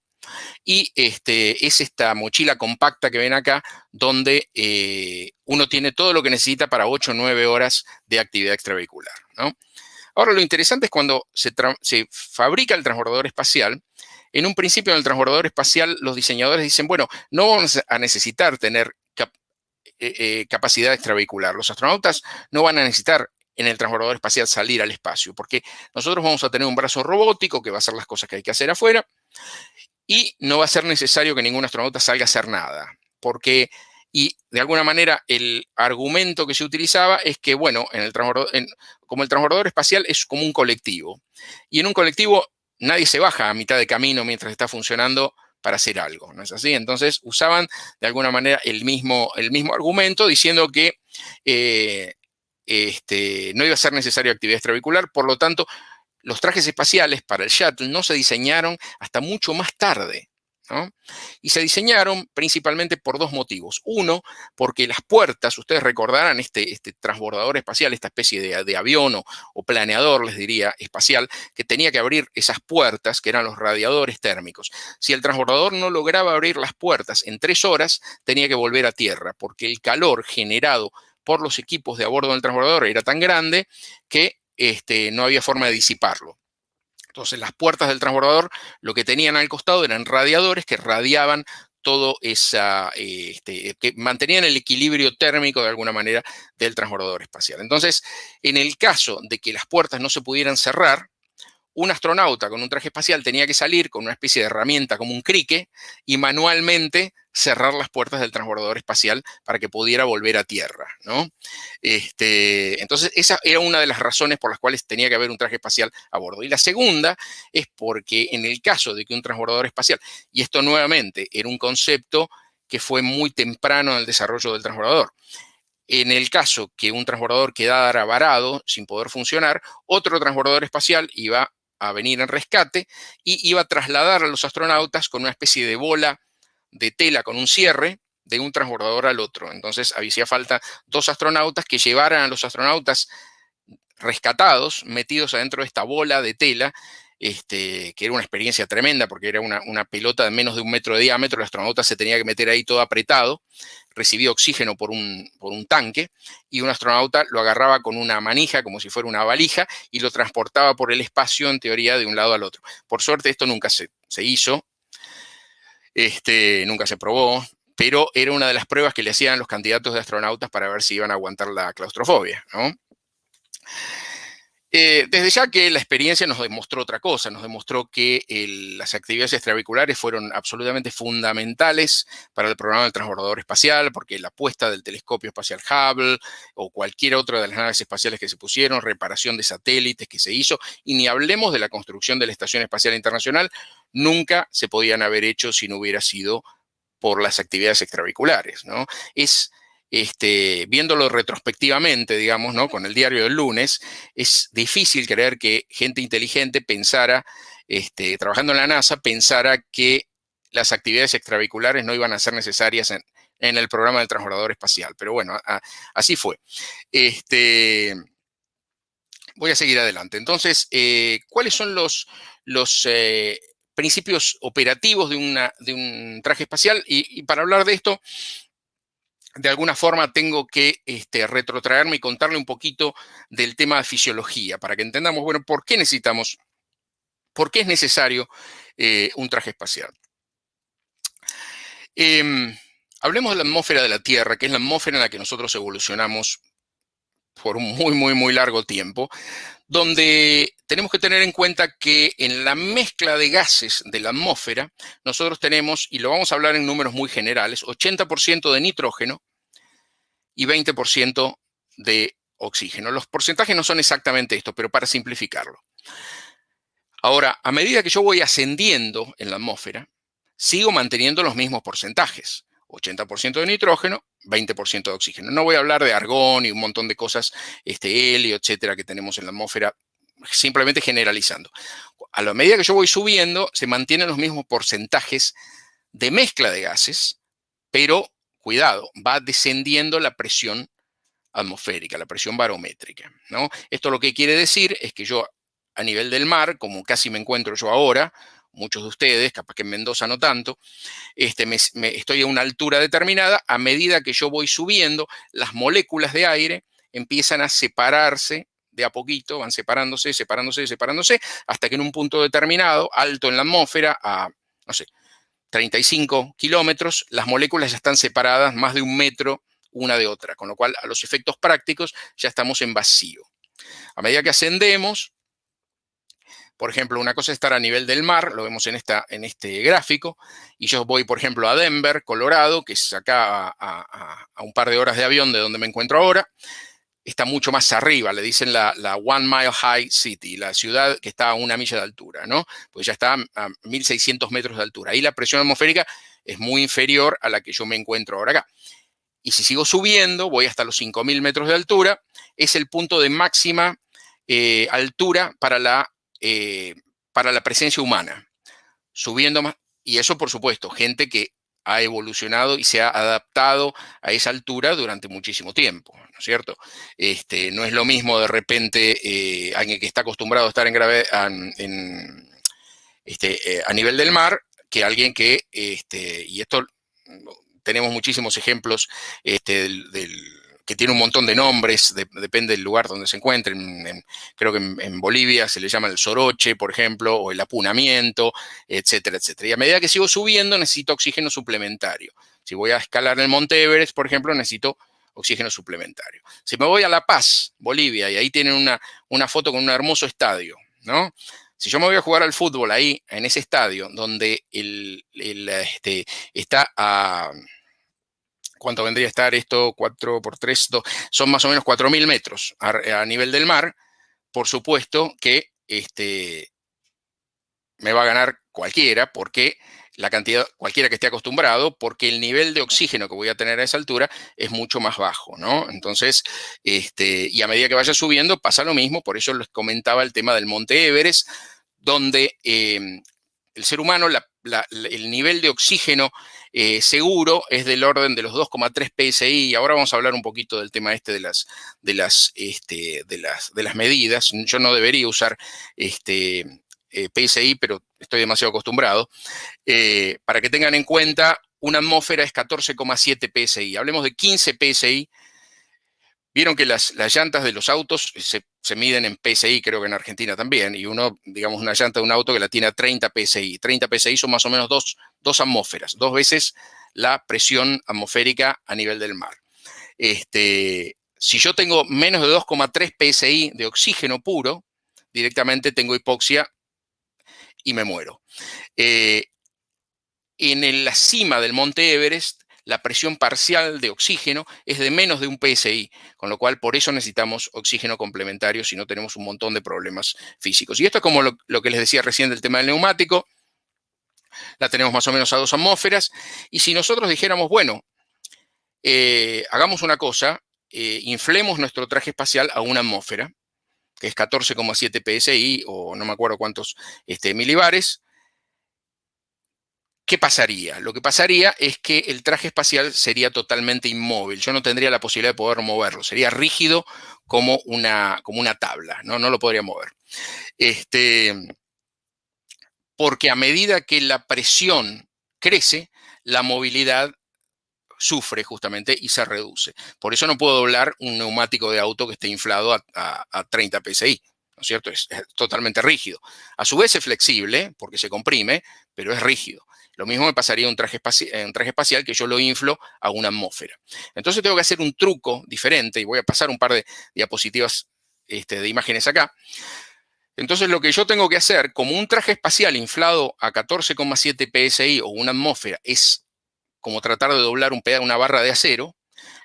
Y es esta mochila compacta que ven acá, donde uno tiene todo lo que necesita para 8 o 9 horas de actividad extravehicular, ¿no? Ahora, lo interesante es cuando se fabrica el transbordador espacial. En un principio, en el transbordador espacial, los diseñadores dicen, bueno, no vamos a necesitar tener capacidad extravehicular. Los astronautas no van a necesitar en el transbordador espacial salir al espacio, porque nosotros vamos a tener un brazo robótico que va a hacer las cosas que hay que hacer afuera, y no va a ser necesario que ningún astronauta salga a hacer nada, porque, y de alguna manera, el argumento que se utilizaba es que, bueno, como el transbordador espacial es como un colectivo, y en un colectivo nadie se baja a mitad de camino mientras está funcionando para hacer algo, ¿no es así? Entonces usaban de alguna manera el mismo argumento, diciendo que no iba a ser necesario actividad extravehicular, por lo tanto, los trajes espaciales para el shuttle no se diseñaron hasta mucho más tarde, ¿no? Y se diseñaron principalmente por dos motivos. Uno, porque las puertas, ustedes recordarán este transbordador espacial, esta especie de avión o planeador, les diría, espacial, que tenía que abrir esas puertas, que eran los radiadores térmicos. Si el transbordador no lograba abrir las puertas en 3 horas, tenía que volver a tierra, porque el calor generado por los equipos de a bordo del transbordador era tan grande que no había forma de disiparlo. Entonces, las puertas del transbordador lo que tenían al costado eran radiadores que radiaban todo que mantenían el equilibrio térmico de alguna manera del transbordador espacial. Entonces, en el caso de que las puertas no se pudieran cerrar, un astronauta con un traje espacial tenía que salir con una especie de herramienta como un crique y manualmente cerrar las puertas del transbordador espacial para que pudiera volver a Tierra, ¿no? Entonces, esa era una de las razones por las cuales tenía que haber un traje espacial a bordo. Y la segunda es porque en el caso de que un transbordador espacial, y esto nuevamente era un concepto que fue muy temprano en el desarrollo del transbordador, en el caso que un transbordador quedara varado sin poder funcionar, otro transbordador espacial iba a venir en rescate y iba a trasladar a los astronautas con una especie de bola de tela con un cierre de un transbordador al otro. Entonces hacía falta 2 astronautas que llevaran a los astronautas rescatados, metidos adentro de esta bola de tela, que era una experiencia tremenda porque era una pelota de menos de 1 metro de diámetro. El astronauta se tenía que meter ahí todo apretado, recibía oxígeno por un tanque, y un astronauta lo agarraba con una manija como si fuera una valija y lo transportaba por el espacio, en teoría, de un lado al otro. Por suerte esto nunca se hizo, nunca se probó, pero era una de las pruebas que le hacían los candidatos de astronautas para ver si iban a aguantar la claustrofobia, ¿no? Desde ya que la experiencia nos demostró otra cosa, nos demostró que las actividades extravehiculares fueron absolutamente fundamentales para el programa del transbordador espacial, porque la puesta del telescopio espacial Hubble o cualquier otra de las naves espaciales que se pusieron, reparación de satélites que se hizo, y ni hablemos de la construcción de la Estación Espacial Internacional, nunca se podían haber hecho si no hubiera sido por las actividades extravehiculares, ¿no? Viéndolo retrospectivamente, digamos, ¿no? Con el diario del lunes, es difícil creer que gente inteligente pensara, trabajando en la NASA, pensara que las actividades extravehiculares no iban a ser necesarias en el programa del transbordador espacial. Pero bueno, así fue. Voy a seguir adelante. Entonces, ¿cuáles son los principios operativos de un traje espacial? Y para hablar de esto, de alguna forma tengo que retrotraerme y contarle un poquito del tema de fisiología para que entendamos, bueno, por qué es necesario un traje espacial. Hablemos de la atmósfera de la Tierra, que es la atmósfera en la que nosotros evolucionamos por un muy, muy, muy largo tiempo, donde tenemos que tener en cuenta que en la mezcla de gases de la atmósfera, nosotros tenemos, y lo vamos a hablar en números muy generales, 80% de nitrógeno y 20% de oxígeno. Los porcentajes no son exactamente estos, pero para simplificarlo. Ahora, a medida que yo voy ascendiendo en la atmósfera, sigo manteniendo los mismos porcentajes. 80% de nitrógeno, 20% de oxígeno. No voy a hablar de argón y un montón de cosas, helio, etcétera, que tenemos en la atmósfera, simplemente generalizando. A la medida que yo voy subiendo, se mantienen los mismos porcentajes de mezcla de gases, pero, cuidado, va descendiendo la presión atmosférica, la presión barométrica, ¿no? Esto lo que quiere decir es que yo, a nivel del mar, como casi me encuentro yo ahora, muchos de ustedes, capaz que en Mendoza no tanto, estoy a una altura determinada. A medida que yo voy subiendo, las moléculas de aire empiezan a separarse de a poquito, van separándose, separándose, separándose, hasta que en un punto determinado, alto en la atmósfera, a, no sé, 35 kilómetros, las moléculas ya están separadas más de 1 metro una de otra, con lo cual a los efectos prácticos ya estamos en vacío. A medida que ascendemos, por ejemplo, una cosa es estar a nivel del mar, lo vemos en este gráfico, y yo voy, por ejemplo, a Denver, Colorado, que es acá a un par de horas de avión de donde me encuentro ahora. Está mucho más arriba, le dicen la 1 Mile High City, la ciudad que está a 1 milla de altura, ¿no? Pues ya está a 1.600 metros de altura. Ahí la presión atmosférica es muy inferior a la que yo me encuentro ahora acá. Y si sigo subiendo, voy hasta los 5.000 metros de altura, es el punto de máxima altura para la presencia humana. Subiendo más, y eso por supuesto, gente que ha evolucionado y se ha adaptado a esa altura durante muchísimo tiempo, ¿no es cierto? No es lo mismo de repente alguien que está acostumbrado a estar a nivel del mar que alguien que, y esto tenemos muchísimos ejemplos que tiene un montón de nombres, depende del lugar donde se encuentren. Creo que en Bolivia se le llama el soroche, por ejemplo, o el apunamiento, etcétera, etcétera. Y a medida que sigo subiendo, necesito oxígeno suplementario. Si voy a escalar el Monte Everest, por ejemplo, necesito oxígeno suplementario. Si me voy a La Paz, Bolivia, y ahí tienen una foto con un hermoso estadio, ¿no? Si yo me voy a jugar al fútbol ahí, en ese estadio, donde está a... ¿Cuánto vendría a estar esto? 4 por 3, 2, son más o menos 4.000 metros a nivel del mar. Por supuesto que me va a ganar cualquiera, porque la cantidad, cualquiera que esté acostumbrado, porque el nivel de oxígeno que voy a tener a esa altura es mucho más bajo, ¿no? Entonces, y a medida que vaya subiendo pasa lo mismo. Por eso les comentaba el tema del Monte Everest, donde el ser humano, el nivel de oxígeno seguro es del orden de los 2,3 PSI. Y ahora vamos a hablar un poquito del tema de las medidas. Yo no debería usar PSI, pero estoy demasiado acostumbrado. Para que tengan en cuenta, una atmósfera es 14,7 PSI. Hablemos de 15 PSI. Vieron que las llantas de los autos se miden en PSI, creo que en Argentina también, y uno, digamos, una llanta de un auto que la tiene a 30 PSI. 30 PSI son más o menos dos atmósferas, 2 veces la presión atmosférica a nivel del mar. Si yo tengo menos de 2,3 PSI de oxígeno puro, directamente tengo hipoxia y me muero. En la cima del Monte Everest, la presión parcial de oxígeno es de menos de 1 PSI, con lo cual por eso necesitamos oxígeno complementario, si no tenemos un montón de problemas físicos. Y esto es como lo que les decía recién del tema del neumático. La tenemos más o menos a 2 atmósferas. Y si nosotros dijéramos, bueno, hagamos una cosa, inflemos nuestro traje espacial a 1 atmósfera, que es 14,7 PSI, o no me acuerdo cuántos milibares. ¿Qué pasaría? Lo que pasaría es que el traje espacial sería totalmente inmóvil. Yo no tendría la posibilidad de poder moverlo. Sería rígido como una tabla. No lo podría mover. Porque a medida que la presión crece, la movilidad sufre justamente y se reduce. Por eso no puedo doblar un neumático de auto que esté inflado a 30 PSI. ¿No es cierto? Es totalmente rígido. A su vez es flexible porque se comprime, pero es rígido. Lo mismo me pasaría en un traje espacial que yo lo inflo a 1 atmósfera. Entonces tengo que hacer un truco diferente, y voy a pasar un par de diapositivas de imágenes acá. Entonces lo que yo tengo que hacer, como un traje espacial inflado a 14,7 PSI o 1 atmósfera es como tratar de doblar una barra de acero,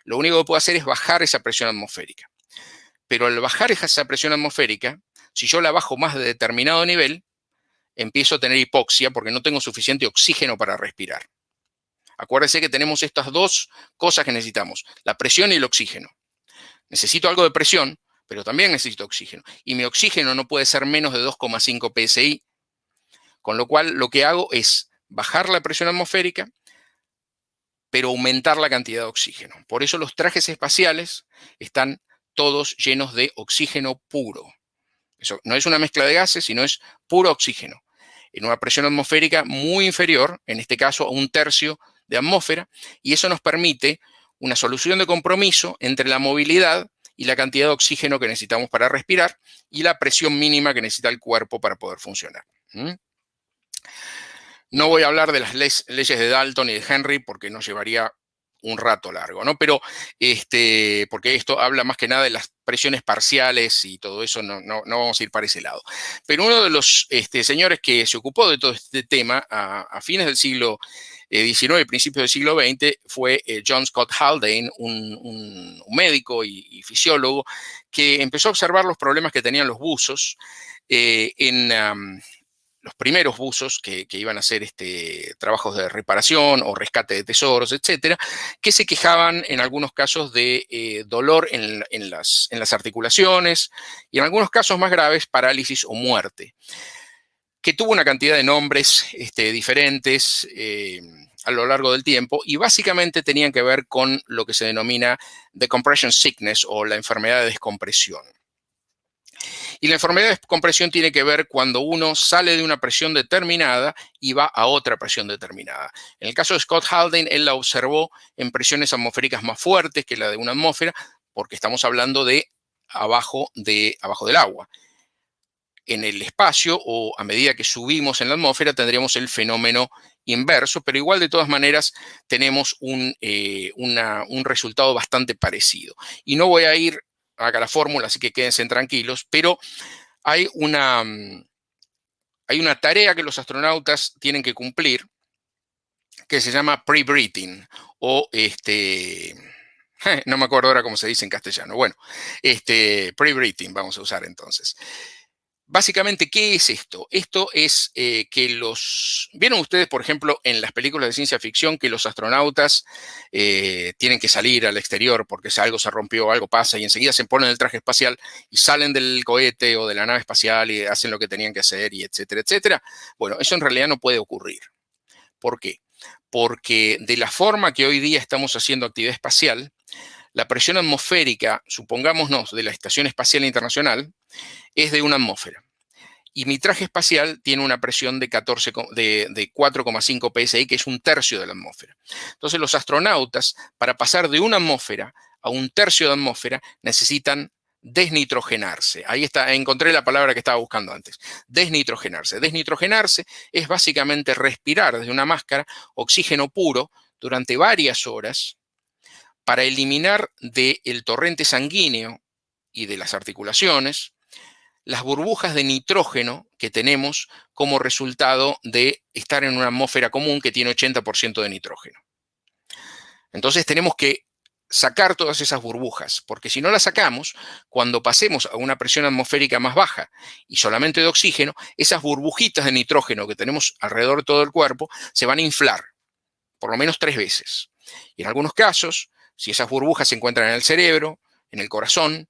lo único que puedo hacer es bajar esa presión atmosférica. Pero al bajar esa presión atmosférica, si yo la bajo más de determinado nivel, empiezo a tener hipoxia porque no tengo suficiente oxígeno para respirar. Acuérdense que tenemos estas 2 cosas que necesitamos, la presión y el oxígeno. Necesito algo de presión, pero también necesito oxígeno. Y mi oxígeno no puede ser menos de 2,5 PSI, con lo cual lo que hago es bajar la presión atmosférica, pero aumentar la cantidad de oxígeno. Por eso los trajes espaciales están todos llenos de oxígeno puro. Eso no es una mezcla de gases, sino es puro oxígeno, en una presión atmosférica muy inferior, en este caso a 1/3 de atmósfera, y eso nos permite una solución de compromiso entre la movilidad y la cantidad de oxígeno que necesitamos para respirar y la presión mínima que necesita el cuerpo para poder funcionar. No voy a hablar de las leyes de Dalton y de Henry porque nos llevaría un rato largo, ¿no? Pero porque esto habla más que nada de las presiones parciales y todo eso, no vamos a ir para ese lado. Pero uno de los señores que se ocupó de todo este tema a fines del siglo XIX y principios del siglo XX fue John Scott Haldane, un médico y fisiólogo que empezó a observar los problemas que tenían los buzos los primeros buzos que iban a hacer trabajos de reparación o rescate de tesoros, etcétera, que se quejaban en algunos casos de dolor en las articulaciones y en algunos casos más graves, parálisis o muerte, que tuvo una cantidad de nombres diferentes a lo largo del tiempo y básicamente tenían que ver con lo que se denomina decompression sickness o la enfermedad de descompresión. Y la enfermedad de descompresión tiene que ver cuando uno sale de una presión determinada y va a otra presión determinada. En el caso de Scott Haldane, él la observó en presiones atmosféricas más fuertes que la de una atmósfera, porque estamos hablando de abajo del agua. En el espacio o a medida que subimos en la atmósfera tendríamos el fenómeno inverso, pero igual de todas maneras tenemos un resultado bastante parecido. Y no voy a ir acá la fórmula, así que quédense tranquilos, pero hay una hay una tarea que los astronautas tienen que cumplir que se llama pre-breathing o no me acuerdo ahora cómo se dice en castellano. Bueno, pre-breathing vamos a usar entonces. Básicamente, ¿qué es esto? Esto es que ¿vieron ustedes, por ejemplo, en las películas de ciencia ficción que los astronautas tienen que salir al exterior porque algo se rompió, algo pasa y enseguida se ponen el traje espacial y salen del cohete o de la nave espacial y hacen lo que tenían que hacer y etcétera, etcétera? Bueno, eso en realidad no puede ocurrir. ¿Por qué? Porque de la forma que hoy día estamos haciendo actividad espacial, la presión atmosférica, supongámonos, de la Estación Espacial Internacional, es de 1 atmósfera. Y mi traje espacial tiene una presión de 4,5 psi, que es 1/3 de la atmósfera. Entonces, los astronautas, para pasar de 1 atmósfera a 1/3 de atmósfera, necesitan desnitrogenarse. Ahí está, encontré la palabra que estaba buscando antes. Desnitrogenarse. Desnitrogenarse es básicamente respirar desde una máscara oxígeno puro durante varias horas para eliminar del torrente sanguíneo y de las articulaciones las burbujas de nitrógeno que tenemos como resultado de estar en una atmósfera común que tiene 80% de nitrógeno. Entonces tenemos que sacar todas esas burbujas, porque si no las sacamos, cuando pasemos a una presión atmosférica más baja y solamente de oxígeno, esas burbujitas de nitrógeno que tenemos alrededor de todo el cuerpo se van a inflar, por lo menos 3 veces. Y en algunos casos, si esas burbujas se encuentran en el cerebro, en el corazón,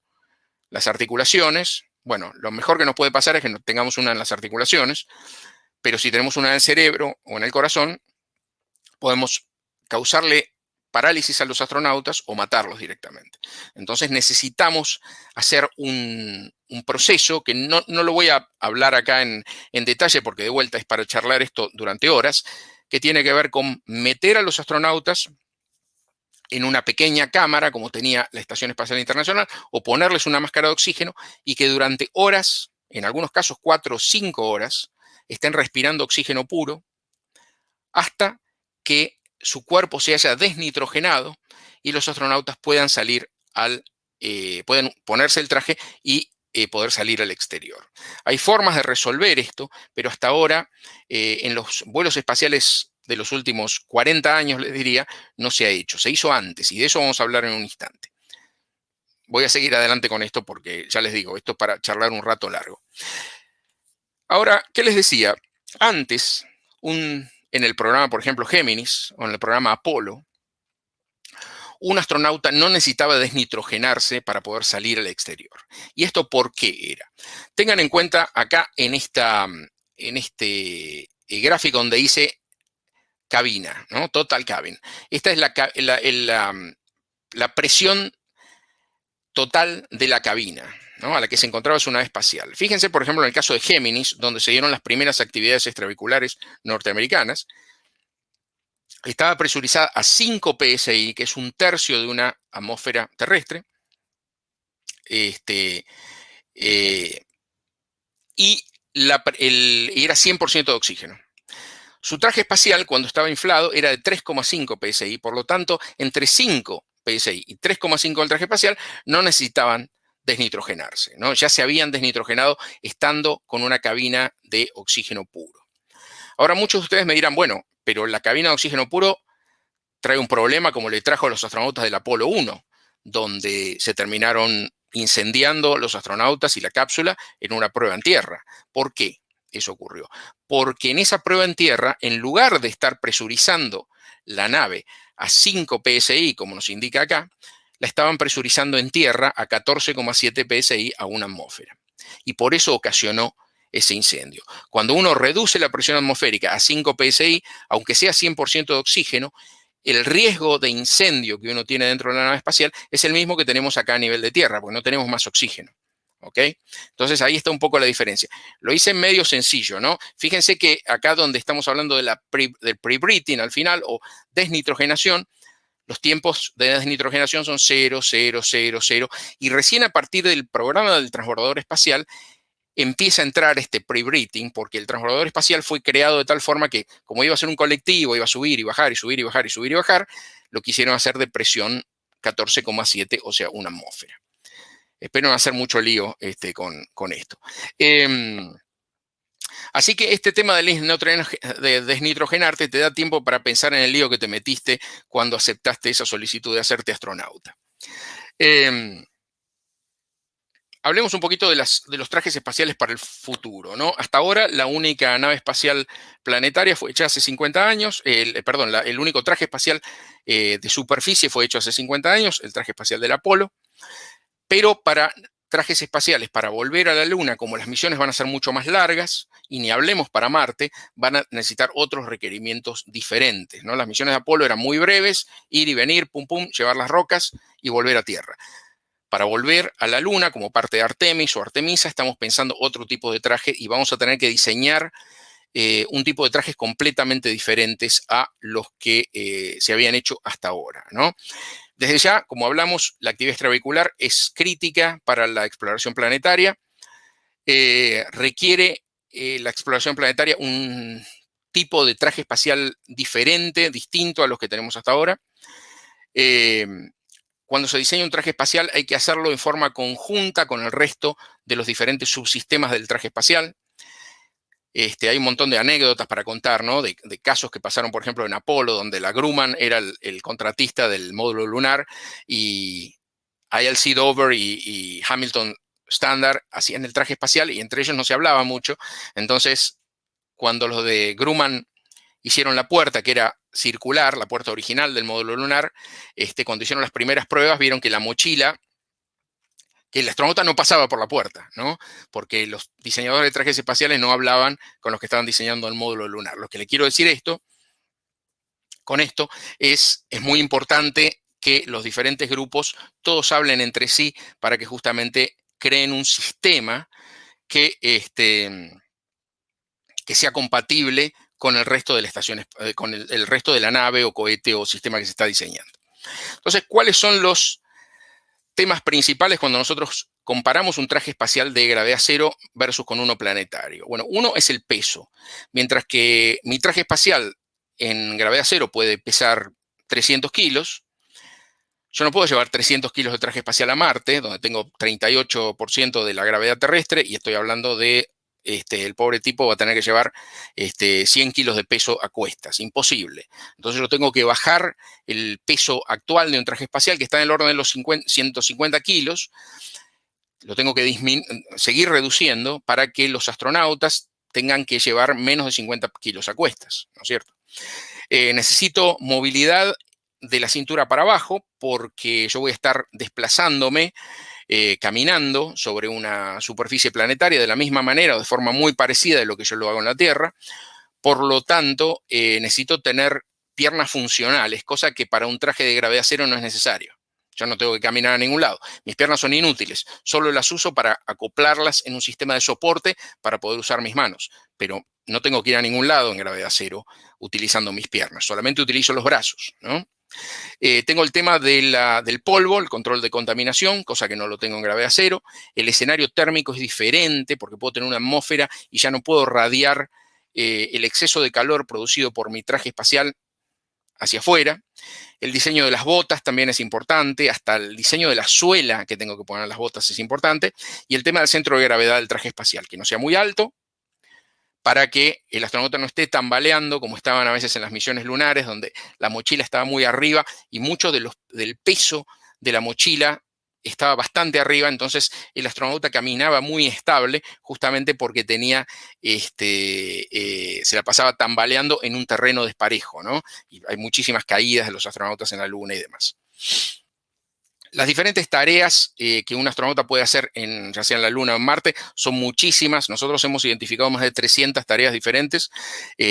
las articulaciones, bueno, lo mejor que nos puede pasar es que no tengamos una en las articulaciones, pero si tenemos una en el cerebro o en el corazón, podemos causarle parálisis a los astronautas o matarlos directamente. Entonces necesitamos hacer un proceso que no lo voy a hablar acá en detalle porque de vuelta es para charlar esto durante horas, que tiene que ver con meter a los astronautas en una pequeña cámara, como tenía la Estación Espacial Internacional, o ponerles una máscara de oxígeno y que durante horas, en algunos casos 4 o 5 horas, estén respirando oxígeno puro hasta que su cuerpo se haya desnitrogenado y los astronautas puedan salir pueden ponerse el traje y poder salir al exterior. Hay formas de resolver esto, pero hasta ahora en los vuelos espaciales de los últimos 40 años, les diría, no se ha hecho. Se hizo antes y de eso vamos a hablar en un instante. Voy a seguir adelante con esto porque ya les digo, esto es para charlar un rato largo. Ahora, ¿qué les decía? Antes, en el programa, por ejemplo, Géminis o en el programa Apolo, un astronauta no necesitaba desnitrogenarse para poder salir al exterior. ¿Y esto por qué era? Tengan en cuenta acá en este gráfico donde dice cabina, ¿no? Total cabin. Esta es la presión total de la cabina, ¿no? A la que se encontraba su nave espacial. Fíjense, por ejemplo, en el caso de Géminis, donde se dieron las primeras actividades extravehiculares norteamericanas, estaba presurizada a 5 psi, que es 1/3 de una atmósfera terrestre, y era 100% de oxígeno. Su traje espacial, cuando estaba inflado, era de 3,5 psi, por lo tanto, entre 5 psi y 3,5 del traje espacial no necesitaban desnitrogenarse, ¿no? Ya se habían desnitrogenado estando con una cabina de oxígeno puro. Ahora, muchos de ustedes me dirán, bueno, pero la cabina de oxígeno puro trae un problema como le trajo a los astronautas del Apolo 1, donde se terminaron incendiando los astronautas y la cápsula en una prueba en tierra. ¿Por qué eso ocurrió? Porque en esa prueba en tierra, en lugar de estar presurizando la nave a 5 psi, como nos indica acá, la estaban presurizando en tierra a 14,7 psi a 1 atmósfera. Y por eso ocasionó ese incendio. Cuando uno reduce la presión atmosférica a 5 psi, aunque sea 100% de oxígeno, el riesgo de incendio que uno tiene dentro de la nave espacial es el mismo que tenemos acá a nivel de tierra, porque no tenemos más oxígeno. ¿Ok? Entonces ahí está un poco la diferencia. Lo hice en medio sencillo, ¿no? Fíjense que acá donde estamos hablando del pre-breathing al final o desnitrogenación, los tiempos de desnitrogenación son 0, 0, 0, 0 y recién a partir del programa del transbordador espacial empieza a entrar este pre-breathing porque el transbordador espacial fue creado de tal forma que como iba a ser un colectivo, iba a subir y bajar y subir y bajar y subir y bajar, lo quisieron hacer de presión 14,7, o sea, 1 atmósfera. Espero no hacer mucho lío con esto. Así que este tema de desnitrogenarte te da tiempo para pensar en el lío que te metiste cuando aceptaste esa solicitud de hacerte astronauta. Hablemos un poquito de los trajes espaciales para el futuro, ¿no? Hasta ahora, la única nave espacial planetaria fue hecha hace 50 años, el único traje espacial de superficie fue hecho hace 50 años, el traje espacial del Apolo, pero para trajes espaciales para volver a la Luna, como las misiones van a ser mucho más largas, y ni hablemos para Marte, van a necesitar otros requerimientos diferentes, ¿no? Las misiones de Apolo eran muy breves, ir y venir, pum, pum, llevar las rocas y volver a Tierra. Para volver a la Luna, como parte de Artemis o Artemisa, estamos pensando otro tipo de traje y vamos a tener que diseñar un tipo de trajes completamente diferentes a los que se habían hecho hasta ahora, ¿no? Desde ya, como hablamos, la actividad extravehicular es crítica para la exploración planetaria. Requiere la exploración planetaria un tipo de traje espacial diferente, distinto a los que tenemos hasta ahora. Cuando se diseña un traje espacial hay que hacerlo en forma conjunta con el resto de los diferentes subsistemas del traje espacial. Hay un montón de anécdotas para contar, ¿no? De casos que pasaron, por ejemplo, en Apolo, donde la Grumman era el contratista del módulo lunar y ILC Dover y Hamilton Standard hacían el traje espacial y entre ellos no se hablaba mucho. Entonces, cuando los de Grumman hicieron la puerta, que era circular, la puerta original del módulo lunar, cuando hicieron las primeras pruebas, vieron que la mochila, que el astronauta no pasaba por la puerta, ¿no? Porque los diseñadores de trajes espaciales no hablaban con los que estaban diseñando el módulo lunar. Lo que le quiero decir con esto es muy importante que los diferentes grupos todos hablen entre sí para que justamente creen un sistema que sea compatible con el resto de la estación, con el resto de la nave o cohete o sistema que se está diseñando. Entonces, ¿cuáles son los temas principales cuando nosotros comparamos un traje espacial de gravedad cero versus con uno planetario? Bueno, uno es el peso. Mientras que mi traje espacial en gravedad cero puede pesar 300 kilos, yo no puedo llevar 300 kilos de traje espacial a Marte, donde tengo 38% de la gravedad terrestre, y estoy hablando de el pobre tipo va a tener que llevar 100 kilos de peso a cuestas. Imposible. Entonces yo tengo que bajar el peso actual de un traje espacial que está en el orden de los 150 kilos. Lo tengo que seguir reduciendo para que los astronautas tengan que llevar menos de 50 kilos a cuestas, ¿no es cierto? Necesito movilidad de la cintura para abajo porque yo voy a estar desplazándome caminando sobre una superficie planetaria de la misma manera o de forma muy parecida de lo que yo lo hago en la Tierra. Por lo tanto, necesito tener piernas funcionales, cosa que para un traje de gravedad cero no es necesario. Yo no tengo que caminar a ningún lado. Mis piernas son inútiles. Solo las uso para acoplarlas en un sistema de soporte para poder usar mis manos. Pero no tengo que ir a ningún lado en gravedad cero utilizando mis piernas. Solamente utilizo los brazos, ¿no? Tengo el tema del polvo, el control de contaminación, cosa que no lo tengo en gravedad cero. El escenario térmico es diferente porque puedo tener una atmósfera y ya no puedo radiar el exceso de calor producido por mi traje espacial hacia afuera. El diseño de las botas también es importante, hasta el diseño de la suela que tengo que poner en las botas es importante. Y el tema del centro de gravedad del traje espacial, que no sea muy alto, para que el astronauta no esté tambaleando como estaban a veces en las misiones lunares, donde la mochila estaba muy arriba y mucho del peso de la mochila estaba bastante arriba, entonces el astronauta caminaba muy estable justamente porque tenía, se la pasaba tambaleando en un terreno desparejo, ¿no? Y hay muchísimas caídas de los astronautas en la Luna y demás. Las diferentes tareas que un astronauta puede hacer, ya sea en la Luna o en Marte, son muchísimas. Nosotros hemos identificado más de 300 tareas diferentes.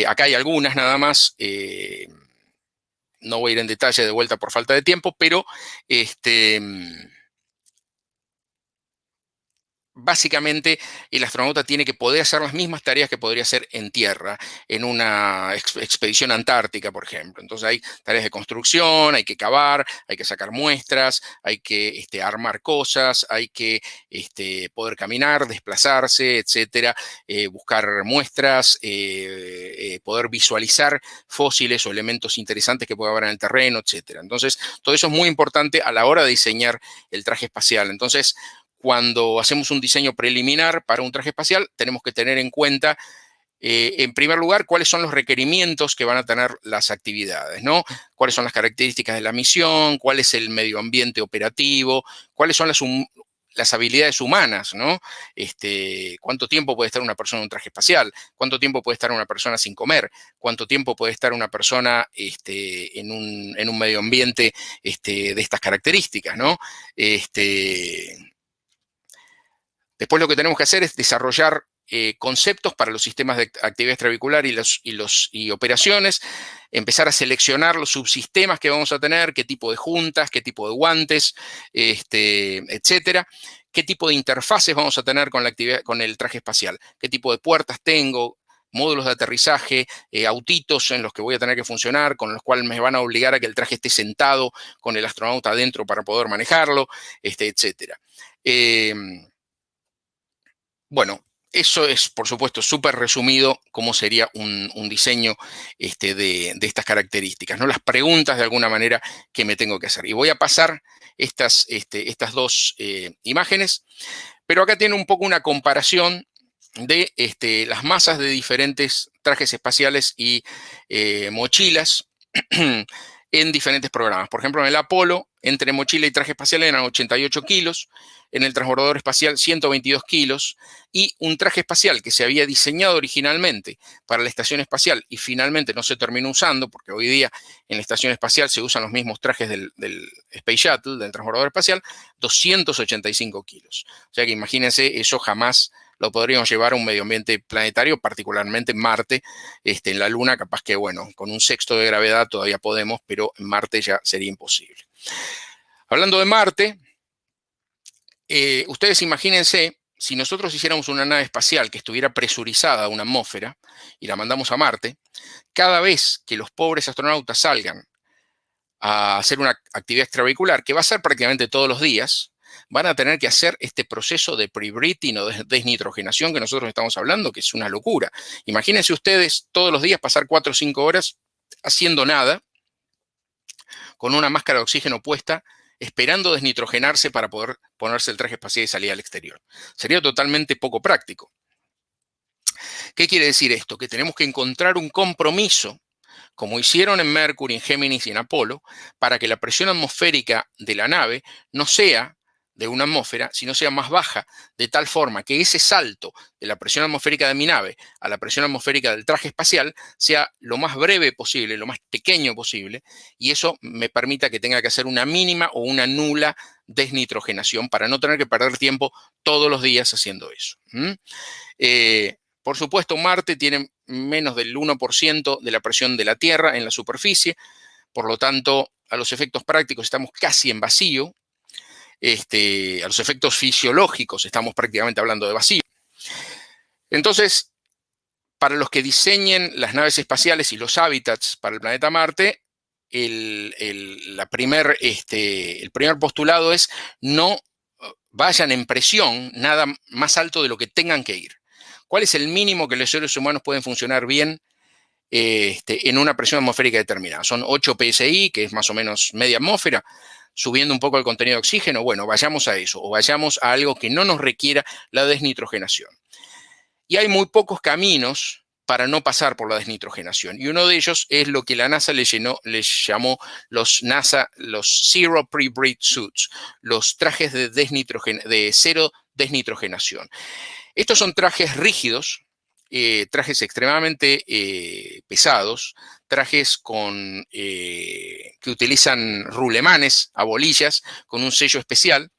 Acá hay algunas nada más. No voy a ir en detalle de vuelta por falta de tiempo, pero básicamente el astronauta tiene que poder hacer las mismas tareas que podría hacer en Tierra, en una expedición antártica, por ejemplo. Entonces hay tareas de construcción, hay que cavar, hay que sacar muestras, hay que armar cosas, hay que poder caminar, desplazarse, etcétera, buscar muestras, poder visualizar fósiles o elementos interesantes que pueda haber en el terreno, etcétera. Entonces, todo eso es muy importante a la hora de diseñar el traje espacial. Entonces, cuando hacemos un diseño preliminar para un traje espacial, tenemos que tener en cuenta En primer lugar, cuáles son los requerimientos que van a tener las actividades, ¿no? Cuáles son las características de la misión, cuál es el medio ambiente operativo, cuáles son las habilidades humanas, ¿no? Cuánto tiempo puede estar una persona en un traje espacial, cuánto tiempo puede estar una persona sin comer, cuánto tiempo puede estar una persona en un medio ambiente de estas características, ¿no? Después lo que tenemos que hacer es desarrollar conceptos para los sistemas de actividad extravehicular y operaciones, empezar a seleccionar los subsistemas que vamos a tener, qué tipo de juntas, qué tipo de guantes, etcétera, qué tipo de interfaces vamos a tener con la actividad, con el traje espacial, qué tipo de puertas tengo, módulos de aterrizaje, autitos en los que voy a tener que funcionar, con los cuales me van a obligar a que el traje esté sentado con el astronauta adentro para poder manejarlo, etcétera. Bueno, eso es, por supuesto, súper resumido cómo sería un diseño de estas características, ¿no? Las preguntas, de alguna manera, que me tengo que hacer. Y voy a pasar estas dos imágenes, pero acá tiene un poco una comparación de las masas de diferentes trajes espaciales y mochilas en diferentes programas. Por ejemplo, en el Apolo, entre mochila y traje espacial eran 88 kilos, en el transbordador espacial 122 kilos, y un traje espacial que se había diseñado originalmente para la estación espacial y finalmente no se terminó usando, porque hoy día en la estación espacial se usan los mismos trajes del Space Shuttle, del transbordador espacial, 285 kilos. O sea que imagínense, eso jamás lo podríamos llevar a un medio ambiente planetario, particularmente en Marte. En la Luna, capaz que, bueno, con un sexto de gravedad todavía podemos, pero en Marte ya sería imposible. Hablando de Marte, ustedes imagínense, si nosotros hiciéramos una nave espacial que estuviera presurizada a una atmósfera y la mandamos a Marte, cada vez que los pobres astronautas salgan a hacer una actividad extravehicular, que va a ser prácticamente todos los días, van a tener que hacer este proceso de pre-breathing o de desnitrogenación que nosotros estamos hablando, que es una locura. Imagínense ustedes todos los días pasar 4 o 5 horas haciendo nada, con una máscara de oxígeno puesta, esperando desnitrogenarse para poder ponerse el traje espacial y salir al exterior. Sería totalmente poco práctico. ¿Qué quiere decir esto? Que tenemos que encontrar un compromiso, como hicieron en Mercury, en Géminis y en Apolo, para que la presión atmosférica de la nave no sea de una atmósfera, sino sea más baja, de tal forma que ese salto de la presión atmosférica de mi nave a la presión atmosférica del traje espacial sea lo más breve posible, lo más pequeño posible, y eso me permita que tenga que hacer una mínima o una nula desnitrogenación para no tener que perder tiempo todos los días haciendo eso. Por supuesto, Marte tiene menos del 1% de la presión de la Tierra en la superficie, por lo tanto, a los efectos prácticos estamos casi en vacío. A los efectos fisiológicos estamos prácticamente hablando de vacío. Entonces, para los que diseñen las naves espaciales y los hábitats para el planeta Marte, el primer postulado es no vayan en presión nada más alto de lo que tengan que ir. ¿Cuál es el mínimo que los seres humanos pueden funcionar bien en una presión atmosférica determinada? Son 8 psi, que es más o menos media atmósfera. Subiendo un poco el contenido de oxígeno, bueno, vayamos a eso, o vayamos a algo que no nos requiera la desnitrogenación. Y hay muy pocos caminos para no pasar por la desnitrogenación, y uno de ellos es lo que la NASA les llamó los Zero Pre-Breath Suits, los trajes de cero desnitrogenación. Estos son trajes rígidos, trajes extremadamente pesados, trajes que utilizan rulemanes a bolillas con un sello especial.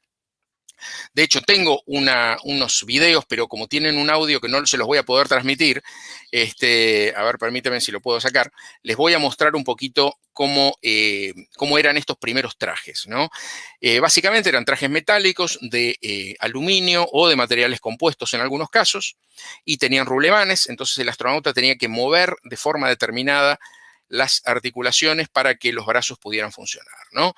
De hecho, tengo unos videos, pero como tienen un audio que no se los voy a poder transmitir, a ver, permítanme si lo puedo sacar, les voy a mostrar un poquito cómo eran estos primeros trajes, ¿no? Básicamente eran trajes metálicos de aluminio o de materiales compuestos en algunos casos, y tenían rulemanes, entonces el astronauta tenía que mover de forma determinada las articulaciones para que los brazos pudieran funcionar, ¿no?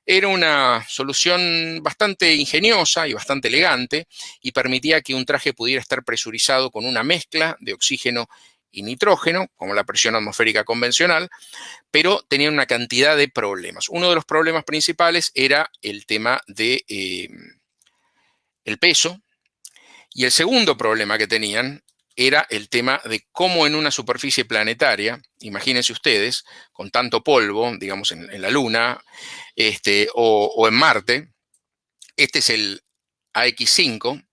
Era una solución bastante ingeniosa y bastante elegante y permitía que un traje pudiera estar presurizado con una mezcla de oxígeno y nitrógeno, como la presión atmosférica convencional, pero tenía una cantidad de problemas. Uno de los problemas principales era el tema de el peso, y el segundo problema que tenían era el tema de cómo en una superficie planetaria, imagínense ustedes, con tanto polvo, digamos en la Luna, o en Marte, este es el AX-5,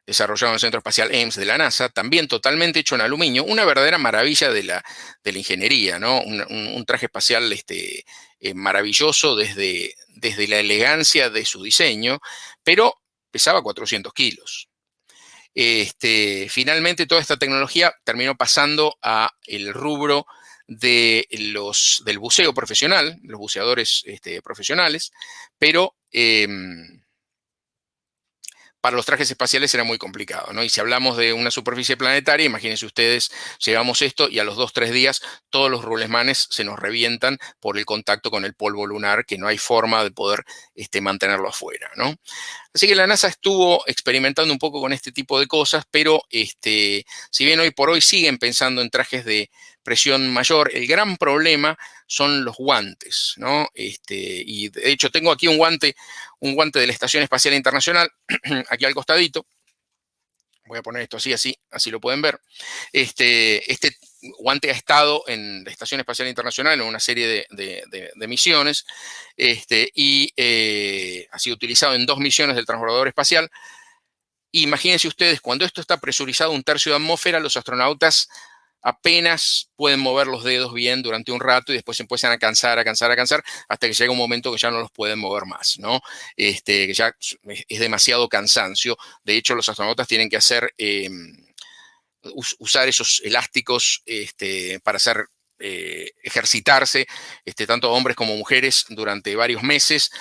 desarrollado en el Centro Espacial Ames de la NASA, también totalmente hecho en aluminio, una verdadera maravilla de la ingeniería, ¿no? Un traje espacial maravilloso desde la elegancia de su diseño, pero pesaba 400 kilos. Finalmente, toda esta tecnología terminó pasando a el rubro del buceo profesional, los buceadores profesionales, pero para los trajes espaciales era muy complicado, ¿no? Y si hablamos de una superficie planetaria, imagínense ustedes, llevamos esto y a los 2-3 días todos los rulesmanes se nos revientan por el contacto con el polvo lunar, que no hay forma de poder mantenerlo afuera, ¿no? Así que la NASA estuvo experimentando un poco con este tipo de cosas, pero si bien hoy por hoy siguen pensando en trajes de presión mayor, el gran problema son los guantes, ¿no? Y de hecho tengo aquí un guante de la Estación Espacial Internacional, aquí al costadito. Voy a poner esto así lo pueden ver. Este guante ha estado en la Estación Espacial Internacional en una serie de misiones y ha sido utilizado en 2 misiones del transbordador espacial. Imagínense ustedes, cuando esto está presurizado 1/3 de atmósfera, los astronautas apenas pueden mover los dedos bien durante un rato y después se empiezan a cansar, hasta que llega un momento que ya no los pueden mover más, ¿no? Que ya es demasiado cansancio. De hecho, los astronautas tienen que usar esos elásticos para ejercitarse, tanto hombres como mujeres, durante varios meses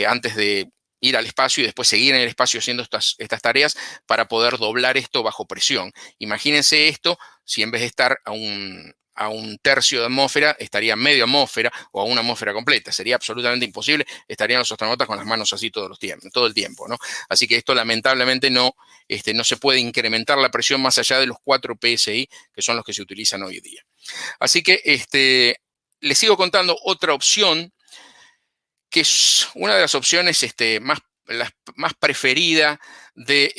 antes de ir al espacio y después seguir en el espacio haciendo estas tareas para poder doblar esto bajo presión. Imagínense esto si en vez de estar a un 1/3 de atmósfera, estaría a media atmósfera o a una atmósfera completa. Sería absolutamente imposible. Estarían los astronautas con las manos así todo el tiempo, ¿no? Así que esto lamentablemente no se puede incrementar la presión más allá de los 4 PSI, que son los que se utilizan hoy día. Así que les sigo contando otra opción, que es una de las opciones más preferidas de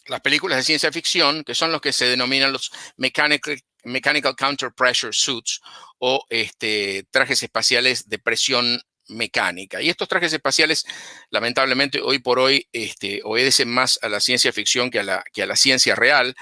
las películas de ciencia ficción, que son los que se denominan los Mechanical Counter Pressure Suits, o trajes espaciales de presión mecánica. Y estos trajes espaciales, lamentablemente, hoy por hoy obedecen más a la ciencia ficción que a la ciencia real,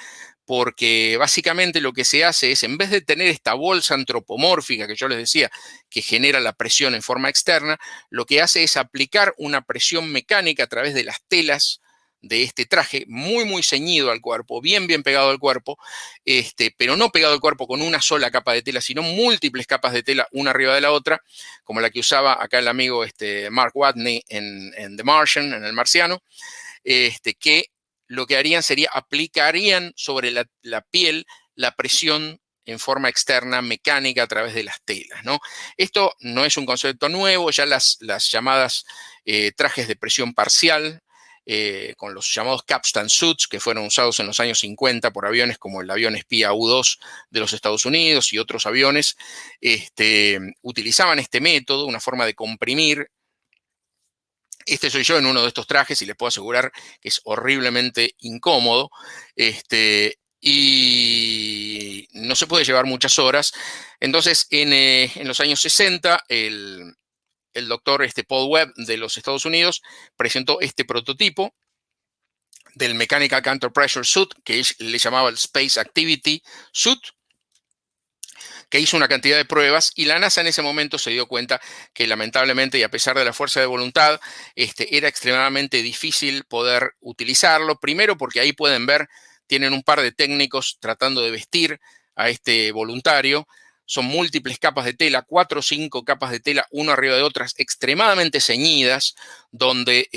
porque básicamente lo que se hace es, en vez de tener esta bolsa antropomórfica que yo les decía, que genera la presión en forma externa, lo que hace es aplicar una presión mecánica a través de las telas de este traje, muy, muy ceñido al cuerpo, bien, bien pegado al cuerpo, pero no pegado al cuerpo con una sola capa de tela, sino múltiples capas de tela, una arriba de la otra, como la que usaba acá el amigo Mark Watney en The Martian, en El Marciano, que lo que harían sería aplicarían sobre la piel la presión en forma externa, mecánica, a través de las telas, ¿no? Esto no es un concepto nuevo, ya las llamadas trajes de presión parcial, con los llamados capstan suits, que fueron usados en los años 50 por aviones como el avión espía U-2 de los Estados Unidos y otros aviones, utilizaban este método, una forma de comprimir. Soy yo en uno de estos trajes y les puedo asegurar que es horriblemente incómodo y no se puede llevar muchas horas. Entonces, en los años 60, el doctor Paul Webb de los Estados Unidos presentó este prototipo del Mechanical Counter Pressure Suit, que le llamaba el Space Activity Suit, que hizo una cantidad de pruebas, y la NASA en ese momento se dio cuenta que lamentablemente, y a pesar de la fuerza de voluntad, era extremadamente difícil poder utilizarlo. Primero porque ahí pueden ver, tienen un par de técnicos tratando de vestir a este voluntario. Son múltiples capas de tela, 4 o 5 capas de tela, una arriba de otras, extremadamente ceñidas, donde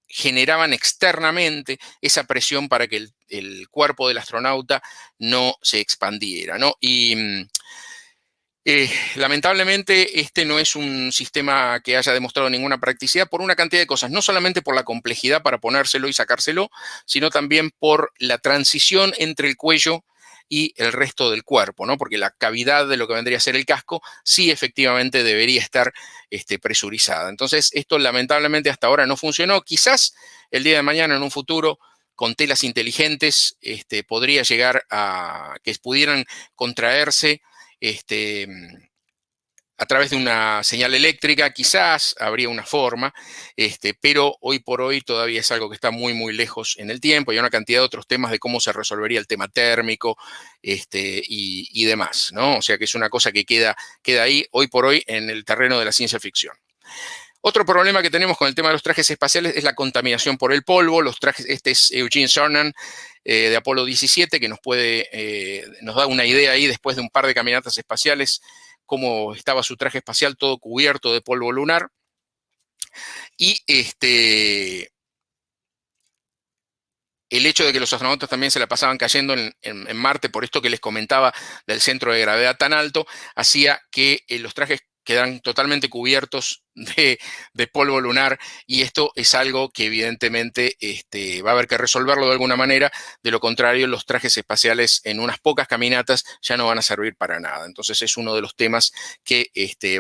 generaban externamente esa presión para que el cuerpo del astronauta no se expandiera, ¿no? Y lamentablemente este no es un sistema que haya demostrado ninguna practicidad por una cantidad de cosas, no solamente por la complejidad para ponérselo y sacárselo, sino también por la transición entre el cuello y el resto del cuerpo, ¿no? Porque la cavidad de lo que vendría a ser el casco sí efectivamente debería estar presurizada. Entonces, esto lamentablemente hasta ahora no funcionó. Quizás el día de mañana, en un futuro, con telas inteligentes podría llegar a que pudieran contraerse a través de una señal eléctrica, quizás habría una forma, pero hoy por hoy todavía es algo que está muy, muy lejos en el tiempo. Hay una cantidad de otros temas de cómo se resolvería el tema térmico y demás, ¿no? O sea que es una cosa que queda ahí hoy por hoy en el terreno de la ciencia ficción. Otro problema que tenemos con el tema de los trajes espaciales es la contaminación por el polvo. Los trajes, este es Eugene Cernan de Apolo 17, que nos da una idea ahí después de un par de caminatas espaciales, cómo estaba su traje espacial todo cubierto de polvo lunar. Y el hecho de que los astronautas también se la pasaban cayendo en Marte, por esto que les comentaba del centro de gravedad tan alto, hacía que los trajes quedan totalmente cubiertos de polvo lunar, y esto es algo que evidentemente va a haber que resolverlo de alguna manera. De lo contrario, los trajes espaciales en unas pocas caminatas ya no van a servir para nada. Entonces es uno de los temas que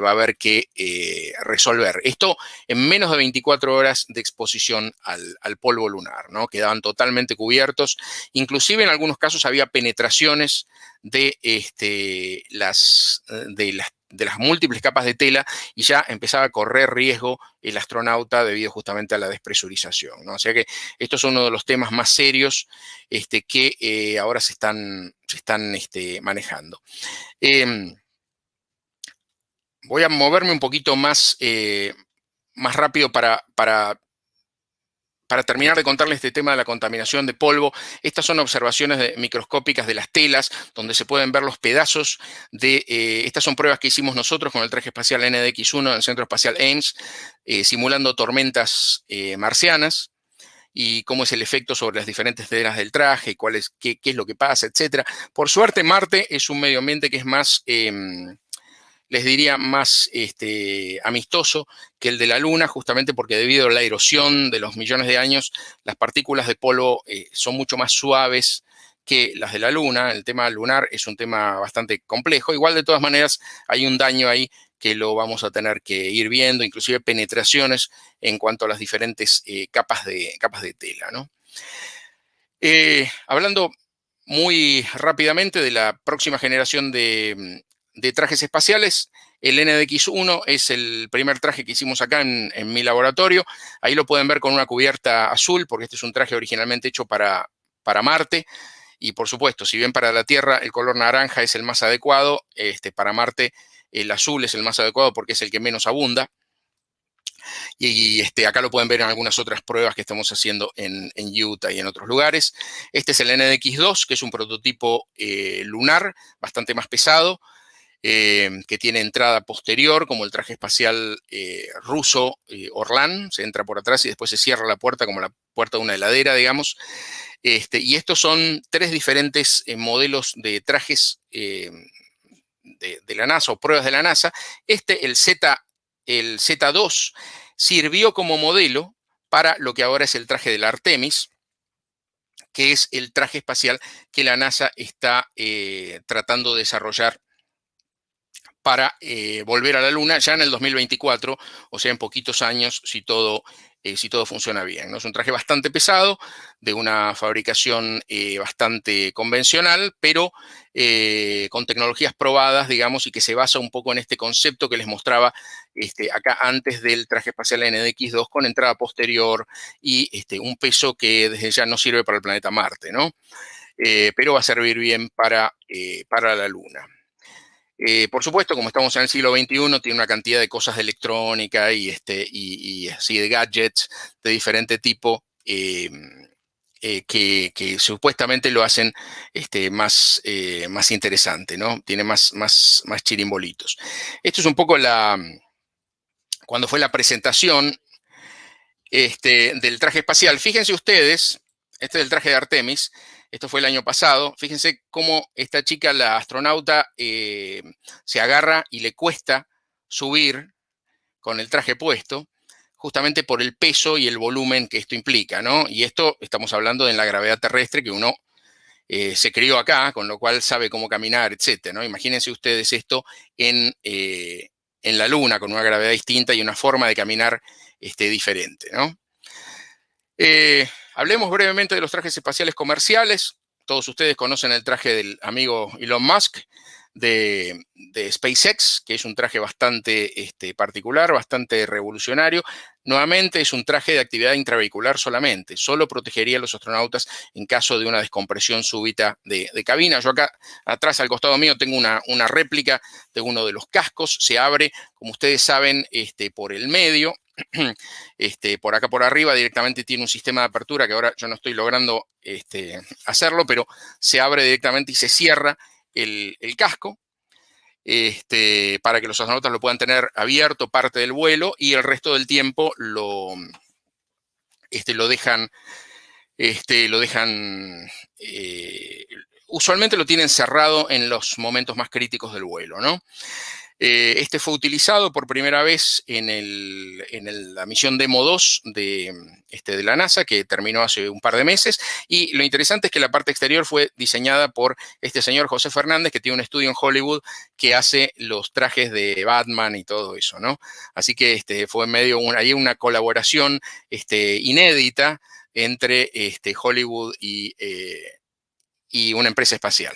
va a haber que resolver. Esto en menos de 24 horas de exposición al polvo lunar, ¿no? Quedaban totalmente cubiertos. Inclusive en algunos casos había penetraciones de las múltiples capas de tela, y ya empezaba a correr riesgo el astronauta debido justamente a la despresurización, ¿no? O sea que esto es uno de los temas más serios que ahora se están manejando. Voy a moverme un poquito más rápido para terminar de contarles este tema de la contaminación de polvo. Estas son observaciones microscópicas de las telas, donde se pueden ver los pedazos estas son pruebas que hicimos nosotros con el traje espacial NDX-1 en el Centro Espacial Ames, simulando tormentas marcianas, y cómo es el efecto sobre las diferentes telas del traje, qué es lo que pasa, etc. Por suerte, Marte es un medio ambiente que es más les diría, más amistoso que el de la Luna, justamente porque debido a la erosión de los millones de años, las partículas de polvo son mucho más suaves que las de la Luna. El tema lunar es un tema bastante complejo. Igual, de todas maneras, hay un daño ahí que lo vamos a tener que ir viendo, inclusive penetraciones en cuanto a las diferentes capas de tela, ¿no? Hablando muy rápidamente de la próxima generación de trajes espaciales, el NDX-1 es el primer traje que hicimos acá en mi laboratorio. Ahí lo pueden ver con una cubierta azul, porque este es un traje originalmente hecho para Marte. Y por supuesto, si bien para la Tierra el color naranja es el más adecuado, para Marte el azul es el más adecuado porque es el que menos abunda. Y acá lo pueden ver en algunas otras pruebas que estamos haciendo en Utah y en otros lugares. Este es el NDX-2, que es un prototipo lunar bastante más pesado, que tiene entrada posterior, como el traje espacial ruso Orlan. Se entra por atrás y después se cierra la puerta, como la puerta de una heladera, digamos. Y estos son tres diferentes modelos de trajes de la NASA, o pruebas de la NASA. El Z2, sirvió como modelo para lo que ahora es el traje del Artemis, que es el traje espacial que la NASA está tratando de desarrollar para volver a la Luna ya en el 2024, o sea, en poquitos años, si todo funciona bien, ¿no? Es un traje bastante pesado, de una fabricación bastante convencional, pero con tecnologías probadas, digamos, y que se basa un poco en este concepto que les mostraba acá antes del traje espacial NDX-2, con entrada posterior y un peso que desde ya no sirve para el planeta Marte, ¿no? Pero va a servir bien para la Luna. Por supuesto, como estamos en el siglo XXI, tiene una cantidad de cosas de electrónica y así de gadgets de diferente tipo que supuestamente lo hacen más interesante, ¿no? Tiene más chirimbolitos. Esto es un poco cuando fue la presentación del traje espacial. Fíjense ustedes, este es el traje de Artemis. Esto fue el año pasado. Fíjense cómo esta chica, la astronauta, se agarra y le cuesta subir con el traje puesto, justamente por el peso y el volumen que esto implica, ¿no? Y esto estamos hablando de la gravedad terrestre, que uno se crió acá, con lo cual sabe cómo caminar, etcétera, ¿no? Imagínense ustedes esto en la Luna, con una gravedad distinta y una forma de caminar diferente, ¿no? Hablemos brevemente de los trajes espaciales comerciales. Todos ustedes conocen el traje del amigo Elon Musk de SpaceX, que es un traje bastante particular, bastante revolucionario. Nuevamente es un traje de actividad intravehicular solamente, solo protegería a los astronautas en caso de una descompresión súbita de cabina. Yo acá atrás al costado mío tengo una réplica de uno de los cascos, se abre, como ustedes saben, por el medio. Por acá por arriba directamente tiene un sistema de apertura que ahora yo no estoy logrando hacerlo, pero se abre directamente y se cierra el casco para que los astronautas lo puedan tener abierto parte del vuelo y el resto del tiempo lo dejan, usualmente lo tienen cerrado en los momentos más críticos del vuelo, ¿no? Este fue utilizado por primera vez en la misión Demo 2 de la NASA, que terminó hace un par de meses. Y lo interesante es que la parte exterior fue diseñada por este señor José Fernández, que tiene un estudio en Hollywood que hace los trajes de Batman y todo eso, ¿no? Así que fue medio ahí una colaboración inédita entre Hollywood y una empresa espacial.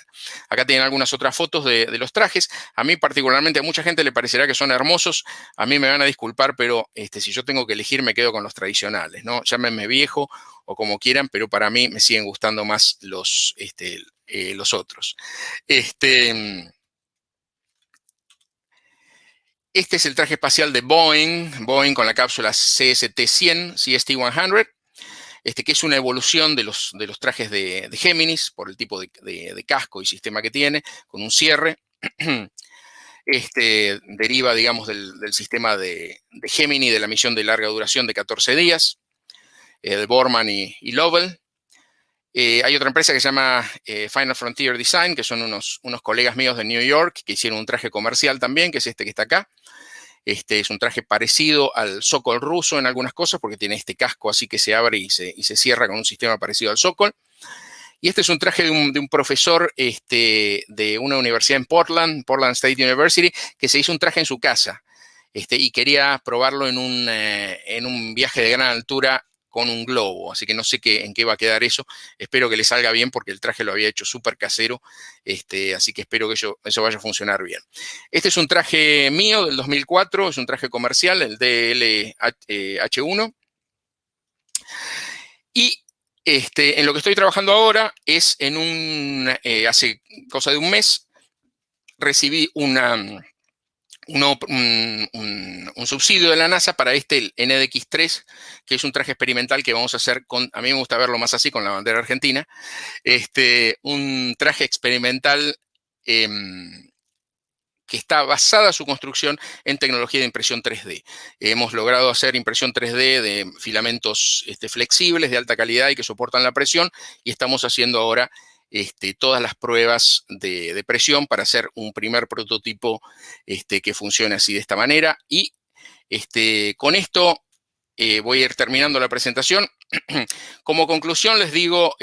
Acá tienen algunas otras fotos de los trajes. A mí particularmente, a mucha gente le parecerá que son hermosos. A mí me van a disculpar, pero si yo tengo que elegir me quedo con los tradicionales, ¿no? Llámenme viejo o como quieran, pero para mí me siguen gustando más los otros. Este es el traje espacial de Boeing con la cápsula CST-100, CST-100. Que es una evolución de los trajes de Géminis por el tipo de casco y sistema que tiene, con un cierre. Deriva, digamos, del sistema de Gemini, de la misión de larga duración de 14 días, de Borman y Lovell. Hay otra empresa que se llama Final Frontier Design, que son unos colegas míos de New York, que hicieron un traje comercial también, que es que está acá. Es un traje parecido al Sokol ruso en algunas cosas, porque tiene este casco así que se abre y se cierra con un sistema parecido al Sokol. Y este es un traje de un profesor de una universidad en Portland State University, que se hizo un traje en su casa y quería probarlo en un viaje de gran altura con un globo, así que no sé en qué va a quedar eso. Espero que le salga bien porque el traje lo había hecho súper casero, así que espero que eso vaya a funcionar bien. Este es un traje mío del 2004, es un traje comercial, el DLH1. Y en lo que estoy trabajando ahora es hace cosa de un mes, recibí un subsidio de la NASA para el NDX-3, que es un traje experimental que vamos a hacer a mí me gusta verlo más así, con la bandera argentina, un traje experimental que está basada su construcción en tecnología de impresión 3D. Hemos logrado hacer impresión 3D de filamentos flexibles, de alta calidad y que soportan la presión, y estamos haciendo ahora todas las pruebas de presión para hacer un primer prototipo que funcione así de esta manera. Y con esto voy a ir terminando la presentación. Como conclusión les digo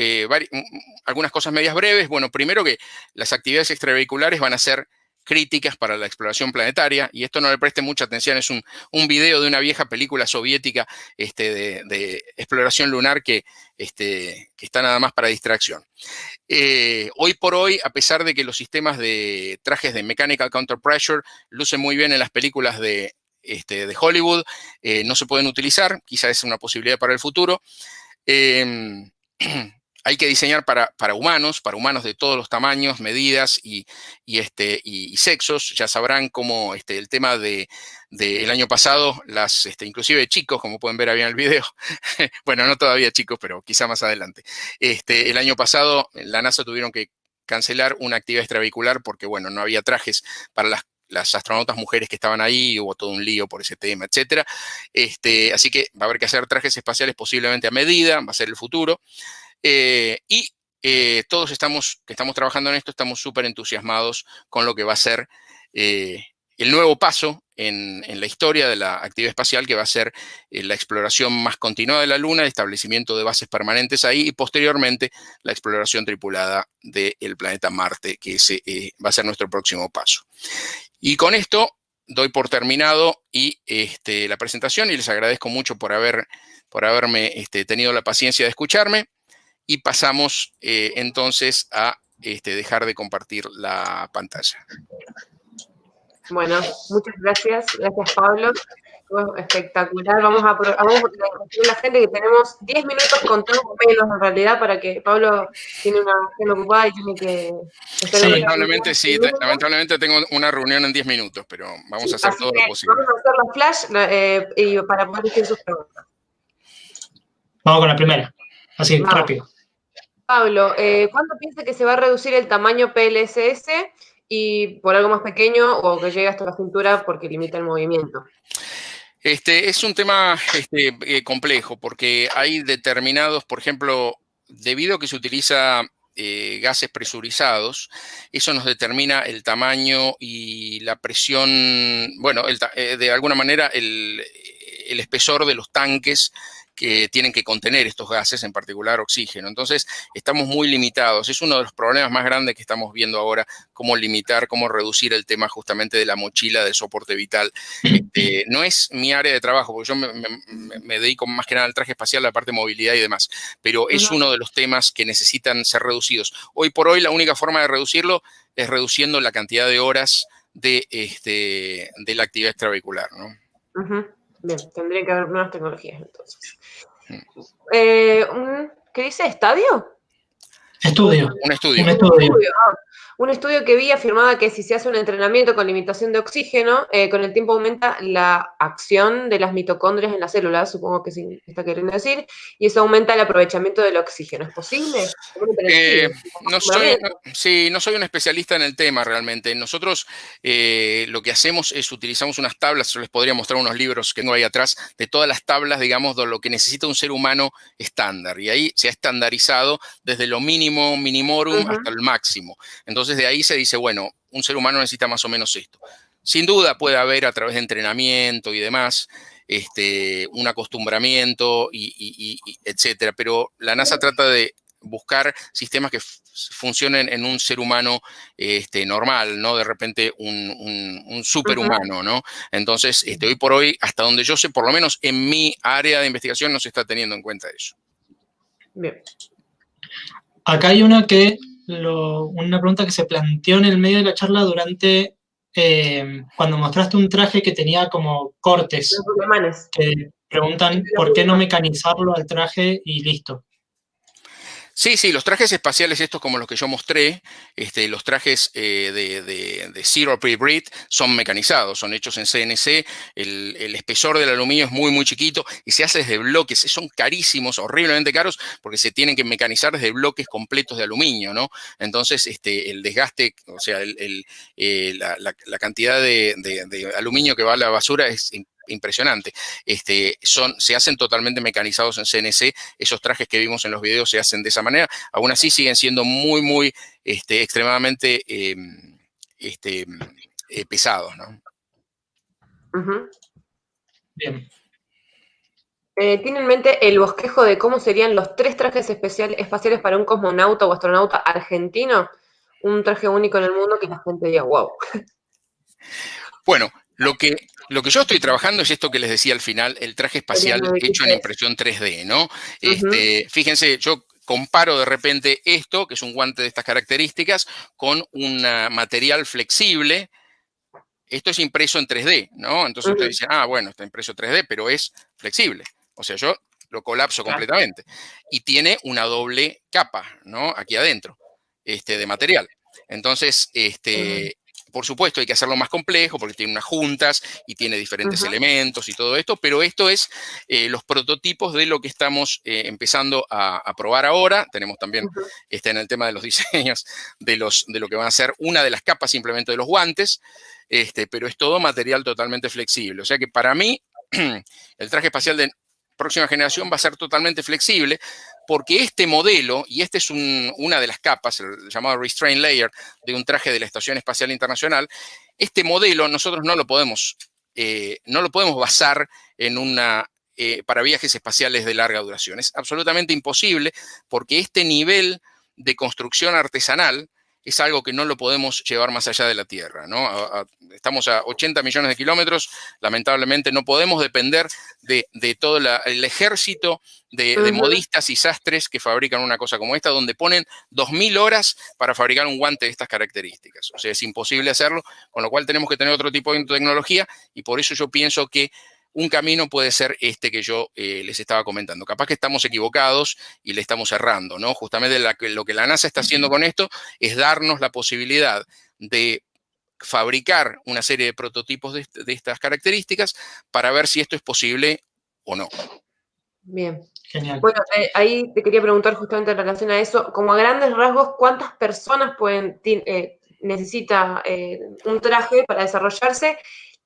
algunas cosas medias breves. Bueno, primero que las actividades extravehiculares van a ser críticas para la exploración planetaria, y esto no le presten mucha atención, es un video de una vieja película soviética de exploración lunar que está nada más para distracción. Hoy por hoy, a pesar de que los sistemas de trajes de Mechanical Counter Pressure lucen muy bien en las películas de Hollywood, no se pueden utilizar, quizás es una posibilidad para el futuro. Hay que diseñar para humanos de todos los tamaños, medidas y sexos. Ya sabrán cómo el tema del año pasado, inclusive de chicos, como pueden ver ahí en el video, bueno, no todavía chicos, pero quizá más adelante. El año pasado la NASA tuvieron que cancelar una actividad extravehicular porque, bueno, no había trajes para las astronautas mujeres que estaban ahí, hubo todo un lío por ese tema, etcétera. Así que va a haber que hacer trajes espaciales posiblemente a medida, va a ser el futuro. Todos que estamos trabajando en esto estamos súper entusiasmados con lo que va a ser el nuevo paso en la historia de la actividad espacial, que va a ser la exploración más continuada de la Luna, el establecimiento de bases permanentes ahí y posteriormente la exploración tripulada del planeta Marte, que ese va a ser nuestro próximo paso. Y con esto doy por terminado y, la presentación, y les agradezco mucho por haberme tenido la paciencia de escucharme, y pasamos entonces a dejar de compartir la pantalla.
Bueno, muchas gracias. Gracias, Pablo. Fue espectacular. Vamos a decirle a la gente que tenemos 10 minutos contados menos en realidad, para que Pablo tiene una agenda ocupada y tiene que estar
Sí.
Lamentablemente tengo una reunión en 10 minutos, pero vamos a hacer todo lo posible.
Vamos a hacer la flash y para poder decir sus preguntas.
Vamos con la primera. Así, rápido.
Pablo, ¿cuánto piensa que se va a reducir el tamaño PLSS y por algo más pequeño o que llegue hasta la cintura porque limita el movimiento?
Es un tema complejo, porque hay determinados, por ejemplo, debido a que se utiliza gases presurizados, eso nos determina el tamaño y la presión, bueno, de alguna manera el espesor de los tanques que tienen que contener estos gases, en particular oxígeno. Entonces, estamos muy limitados. Es uno de los problemas más grandes que estamos viendo ahora, cómo limitar, cómo reducir el tema justamente de la mochila del soporte vital. No es mi área de trabajo, porque yo me dedico más que nada al traje espacial, a la parte de movilidad y demás, pero es uno de los temas que necesitan ser reducidos. Hoy por hoy, la única forma de reducirlo es reduciendo la cantidad de horas de la actividad extravehicular, ¿no?
Bien, tendría que haber nuevas tecnologías entonces. ¿Qué dice? ¿Estadio?
Estudio.
Un estudio.
Un estudio que vi afirmaba que si se hace un entrenamiento con limitación de oxígeno, con el tiempo aumenta la acción de las mitocondrias en las células, supongo que sí está queriendo decir, y eso aumenta el aprovechamiento del oxígeno. ¿Es posible?
No soy un especialista en el tema realmente. Nosotros lo que hacemos es utilizamos unas tablas, yo les podría mostrar unos libros que tengo ahí atrás, de todas las tablas, digamos, de lo que necesita un ser humano estándar, y ahí se ha estandarizado desde lo mínimo, minimorum, hasta el máximo. Entonces, de ahí se dice, bueno, un ser humano necesita más o menos esto. Sin duda puede haber, a través de entrenamiento y demás, un acostumbramiento, etcétera. Pero la NASA trata de buscar sistemas que funcionen en un ser humano normal, no de repente un superhumano, ¿no? Entonces, hoy por hoy, hasta donde yo sé, por lo menos en mi área de investigación, no se está teniendo en cuenta eso.
Bien.
Acá hay una pregunta que se planteó en el medio de la charla durante cuando mostraste un traje que tenía como cortes. Que preguntan por qué no mecanizarlo al traje y listo.
Sí, los trajes espaciales estos como los que yo mostré, los trajes de Zero Pre-Breathe son mecanizados, son hechos en CNC, el espesor del aluminio es muy, muy chiquito y se hace desde bloques, son carísimos, horriblemente caros, porque se tienen que mecanizar desde bloques completos de aluminio, ¿no? Entonces, el desgaste, o sea, la cantidad de aluminio que va a la basura es impresionante. Se hacen totalmente mecanizados en CNC. Esos trajes que vimos en los videos se hacen de esa manera. Aún así siguen siendo muy, muy extremadamente pesados, ¿no?
Bien.
¿Tiene en mente el bosquejo de cómo serían los 3 trajes espaciales para un cosmonauta o astronauta argentino? Un traje único en el mundo que la gente diga, wow.
Bueno, lo que yo estoy trabajando es esto que les decía al final, el traje espacial hecho en impresión 3D, ¿no? Fíjense, yo comparo de repente esto, que es un guante de estas características, con un material flexible. Esto es impreso en 3D, ¿no? Entonces ustedes dicen, bueno, está impreso 3D, pero es flexible. O sea, yo lo colapso completamente. Y tiene una doble capa, ¿no? Aquí adentro, de material. Entonces, por supuesto, hay que hacerlo más complejo porque tiene unas juntas y tiene diferentes elementos y todo esto, pero esto es los prototipos de lo que estamos empezando a probar ahora. Tenemos también en el tema de los diseños de lo que van a ser una de las capas simplemente de los guantes, pero es todo material totalmente flexible. O sea que para mí, el traje espacial de próxima generación va a ser totalmente flexible, porque este modelo, y esta es una de las capas, el llamado Restraint Layer, de un traje de la Estación Espacial Internacional, este modelo nosotros no lo podemos basar en para viajes espaciales de larga duración. Es absolutamente imposible, porque este nivel de construcción artesanal es algo que no lo podemos llevar más allá de la Tierra, ¿no? Estamos a 80 millones de kilómetros, lamentablemente no podemos depender de todo el ejército de modistas y sastres que fabrican una cosa como esta, donde ponen 2000 horas para fabricar un guante de estas características. O sea, es imposible hacerlo, con lo cual tenemos que tener otro tipo de tecnología, y por eso yo pienso que un camino puede ser este que yo les estaba comentando. Capaz que estamos equivocados y le estamos errando, ¿no? Justamente lo que la NASA está haciendo con esto es darnos la posibilidad de fabricar una serie de prototipos de estas características para ver si esto es posible o no.
Bien.
Genial.
Bueno, ahí te quería preguntar justamente en relación a eso, como a grandes rasgos, ¿cuántas personas necesita un traje para desarrollarse?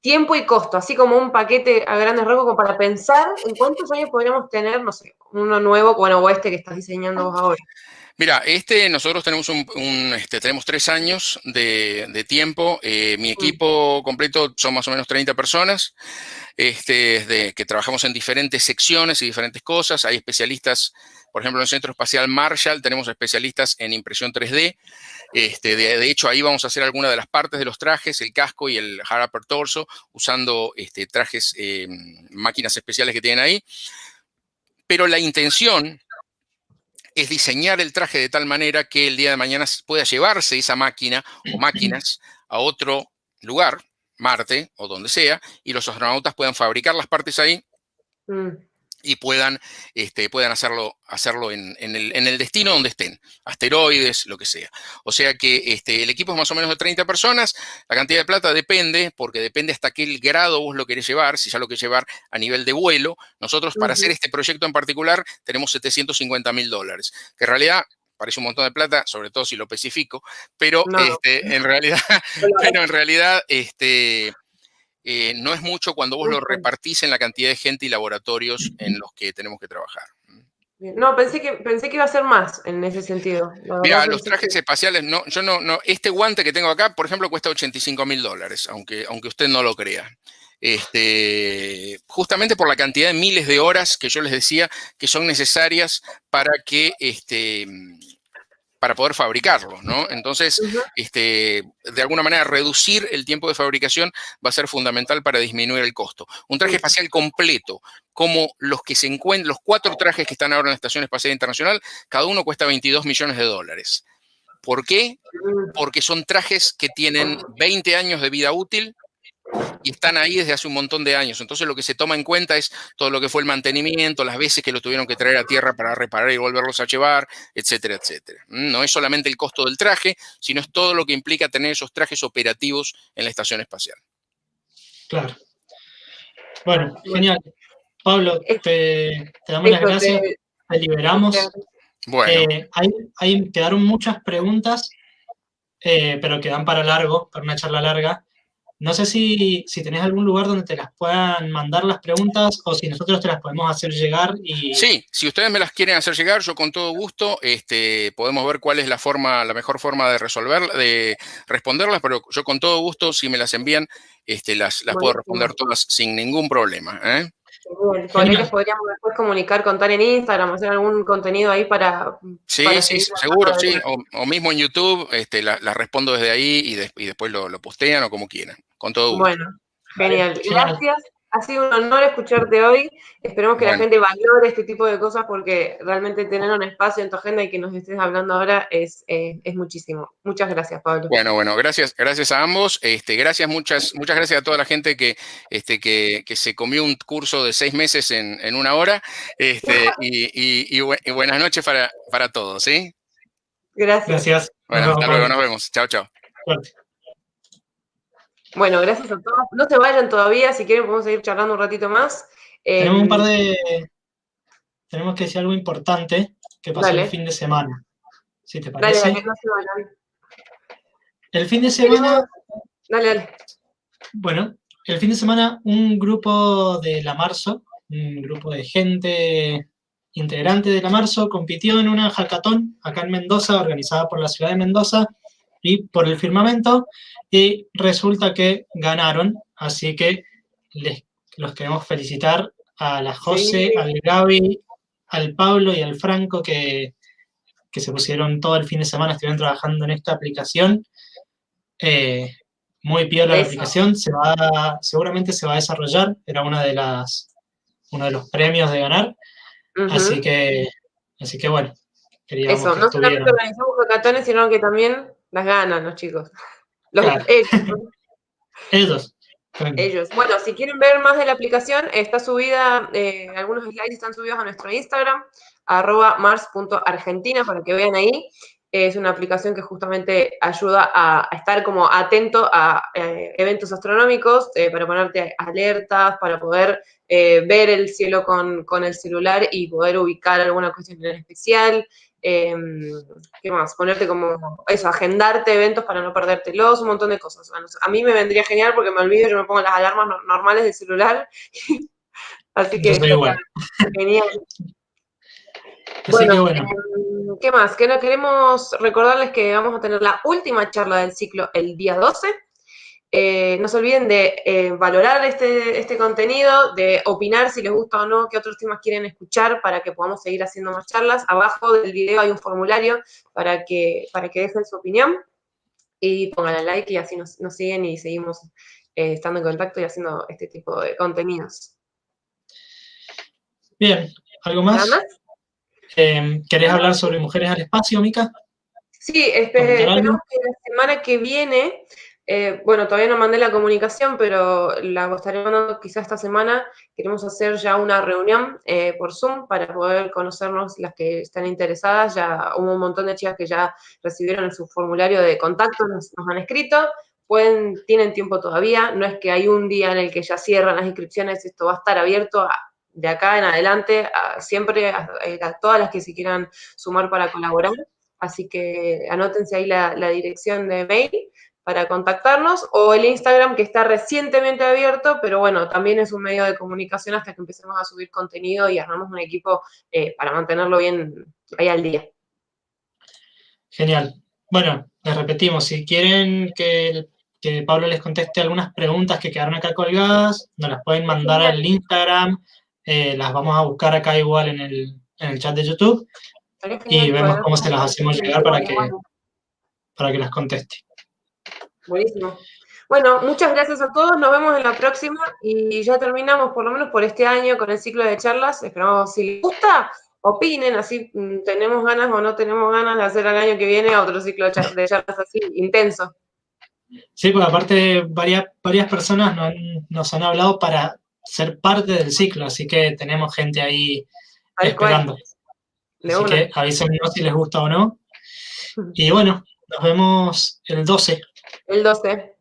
Tiempo y costo, así como un paquete a grandes rasgos, como para pensar en cuántos años podríamos tener, no sé, uno nuevo, bueno, o este que estás diseñando vos ahora.
Mira, nosotros tenemos tenemos 3 años de tiempo. Mi equipo completo son más o menos 30 personas, que trabajamos en diferentes secciones y diferentes cosas. Hay especialistas, por ejemplo, en el Centro Espacial Marshall tenemos especialistas en impresión 3D. De hecho, ahí vamos a hacer algunas de las partes de los trajes, el casco y el hard upper torso, usando trajes, máquinas especiales que tienen ahí. Pero la intención es diseñar el traje de tal manera que el día de mañana pueda llevarse esa máquina o máquinas a otro lugar, Marte o donde sea, y los astronautas puedan fabricar las partes ahí y puedan hacerlo en el destino donde estén, asteroides, lo que sea. O sea que el equipo es más o menos de 30 personas. La cantidad de plata depende, porque depende hasta qué grado vos lo querés llevar, si ya lo querés llevar a nivel de vuelo. Nosotros, para hacer este proyecto en particular, tenemos $750.000, que en realidad parece un montón de plata, sobre todo si lo especifico, pero en realidad no es mucho cuando vos lo repartís en la cantidad de gente y laboratorios en los que tenemos que trabajar.
No, pensé que iba a ser más en ese sentido.
Mira, los trajes espaciales, no, este guante que tengo acá, por ejemplo, cuesta $85.000, aunque usted no lo crea. Justamente por la cantidad de miles de horas que yo les decía que son necesarias para que para poder fabricarlos, ¿no? Entonces, de alguna manera, reducir el tiempo de fabricación va a ser fundamental para disminuir el costo. Un traje espacial completo, como los que se encuentran, los 4 trajes que están ahora en la Estación Espacial Internacional, cada uno cuesta $22 millones. ¿Por qué? Porque son trajes que tienen 20 años de vida útil y están ahí desde hace un montón de años. Entonces lo que se toma en cuenta es todo lo que fue el mantenimiento, las veces que lo tuvieron que traer a tierra para reparar y volverlos a llevar, etcétera, etcétera. No es solamente el costo del traje, sino es todo lo que implica tener esos trajes operativos en la estación espacial.
Claro. Bueno, genial. Pablo, te damos las gracias, te liberamos.
Bueno.
Quedaron muchas preguntas, pero quedan para largo, para una charla larga. No sé si tenés algún lugar donde te las puedan mandar las preguntas o si nosotros te las podemos hacer llegar.
Sí, si ustedes me las quieren hacer llegar, yo con todo gusto podemos ver cuál es la mejor forma de responderlas, pero yo con todo gusto, si me las envían, las puedo responder todas sin ningún problema.
Podríamos después comunicar, contar en Instagram, hacer algún contenido ahí para...
Sí, seguro, sí. O mismo en YouTube, las respondo desde ahí y después lo postean o como quieran. Con todo gusto.
Bueno, genial. Gracias. Ha sido un honor escucharte hoy. Esperemos que la gente valore este tipo de cosas porque realmente tener un espacio en tu agenda y que nos estés hablando ahora es muchísimo. Muchas gracias, Pablo.
Bueno, gracias a ambos. Muchas gracias a toda la gente que se comió un curso de 6 meses en 1 hora. Y buenas noches para todos, ¿sí?
Gracias.
Bueno, hasta luego, nos vemos. Chao, chao.
Suerte.
Bueno, gracias a todos. No se vayan todavía, si quieren podemos seguir charlando un ratito más.
Tenemos que decir algo importante que pasó el fin de semana. Si te parece.
Dale, no se vayan.
El fin de semana...
Dale.
Bueno, el fin de semana un grupo de la Marso, un grupo de gente integrante de la Marso, compitió en una hackathon acá en Mendoza, organizada por la ciudad de Mendoza y por el Firmamento, y resulta que ganaron, así que los queremos felicitar a la José, al Gaby, al Pablo y al Franco que que se pusieron todo el fin de semana, estuvieron trabajando en esta aplicación. Muy piola la aplicación, seguramente se va a desarrollar, era uno de los premios de ganar, así que bueno, queríamos
eso,
que
no solamente
estuvieran.
organizamos hackathons, sino que también las ganan los chicos.
Claro.
Ellos. Bueno, si quieren ver más de la aplicación, está subida, algunos slides están subidos a nuestro Instagram, @mars.argentina, para que vean ahí. Es una aplicación que justamente ayuda a estar como atento a eventos astronómicos, para ponerte alertas, para poder ver el cielo con el celular y poder ubicar alguna cuestión en especial. ¿Qué más? Ponerte como eso, agendarte eventos para no perdértelos, un montón de cosas. Bueno, a mí me vendría genial porque me olvido, yo me pongo las alarmas normales del celular. Así que
igual.
Genial.
Así
Bueno,
que bueno.
¿qué más? Queremos recordarles que vamos a tener la última charla del ciclo el día 12. No se olviden de valorar este contenido, de opinar si les gusta o no, qué otros temas quieren escuchar para que podamos seguir haciendo más charlas. Abajo del video hay un formulario para que dejen su opinión y pongan like y así nos siguen y seguimos estando en contacto y haciendo este tipo de contenidos.
Bien, ¿algo más?
¿Nada más?
¿Querés hablar sobre mujeres al espacio, Mica?
Sí, esperamos que la semana que viene, bueno, todavía no mandé la comunicación, pero la estaré mandando quizás esta semana. Queremos hacer ya una reunión por Zoom para poder conocernos las que están interesadas. Ya hubo un montón de chicas que ya recibieron su formulario de contacto, nos han escrito. Tienen tiempo todavía, no es que hay un día en el que ya cierran las inscripciones, esto va a estar abierto de acá en adelante, siempre a todas las que se quieran sumar para colaborar. Así que anótense ahí la dirección de mail para contactarnos o el Instagram que está recientemente abierto, pero bueno, también es un medio de comunicación hasta que empecemos a subir contenido y armamos un equipo para mantenerlo bien ahí al día.
Genial. Bueno, les repetimos, si quieren que Pablo les conteste algunas preguntas que quedaron acá colgadas, nos las pueden mandar al Instagram, las vamos a buscar acá igual en el chat de YouTube. Y vemos cómo se las hacemos llegar para que las conteste.
Buenísimo. Bueno, muchas gracias a todos, nos vemos en la próxima y ya terminamos por lo menos por este año con el ciclo de charlas. Esperamos, si les gusta, opinen, así tenemos ganas o no tenemos ganas de hacer el año que viene otro ciclo de charlas así, intenso.
Sí, porque aparte varias personas nos han hablado para ser parte del ciclo, así que tenemos gente ahí esperando. Así que avísenos si les gusta o no. Y bueno, nos vemos el 12.
El 12.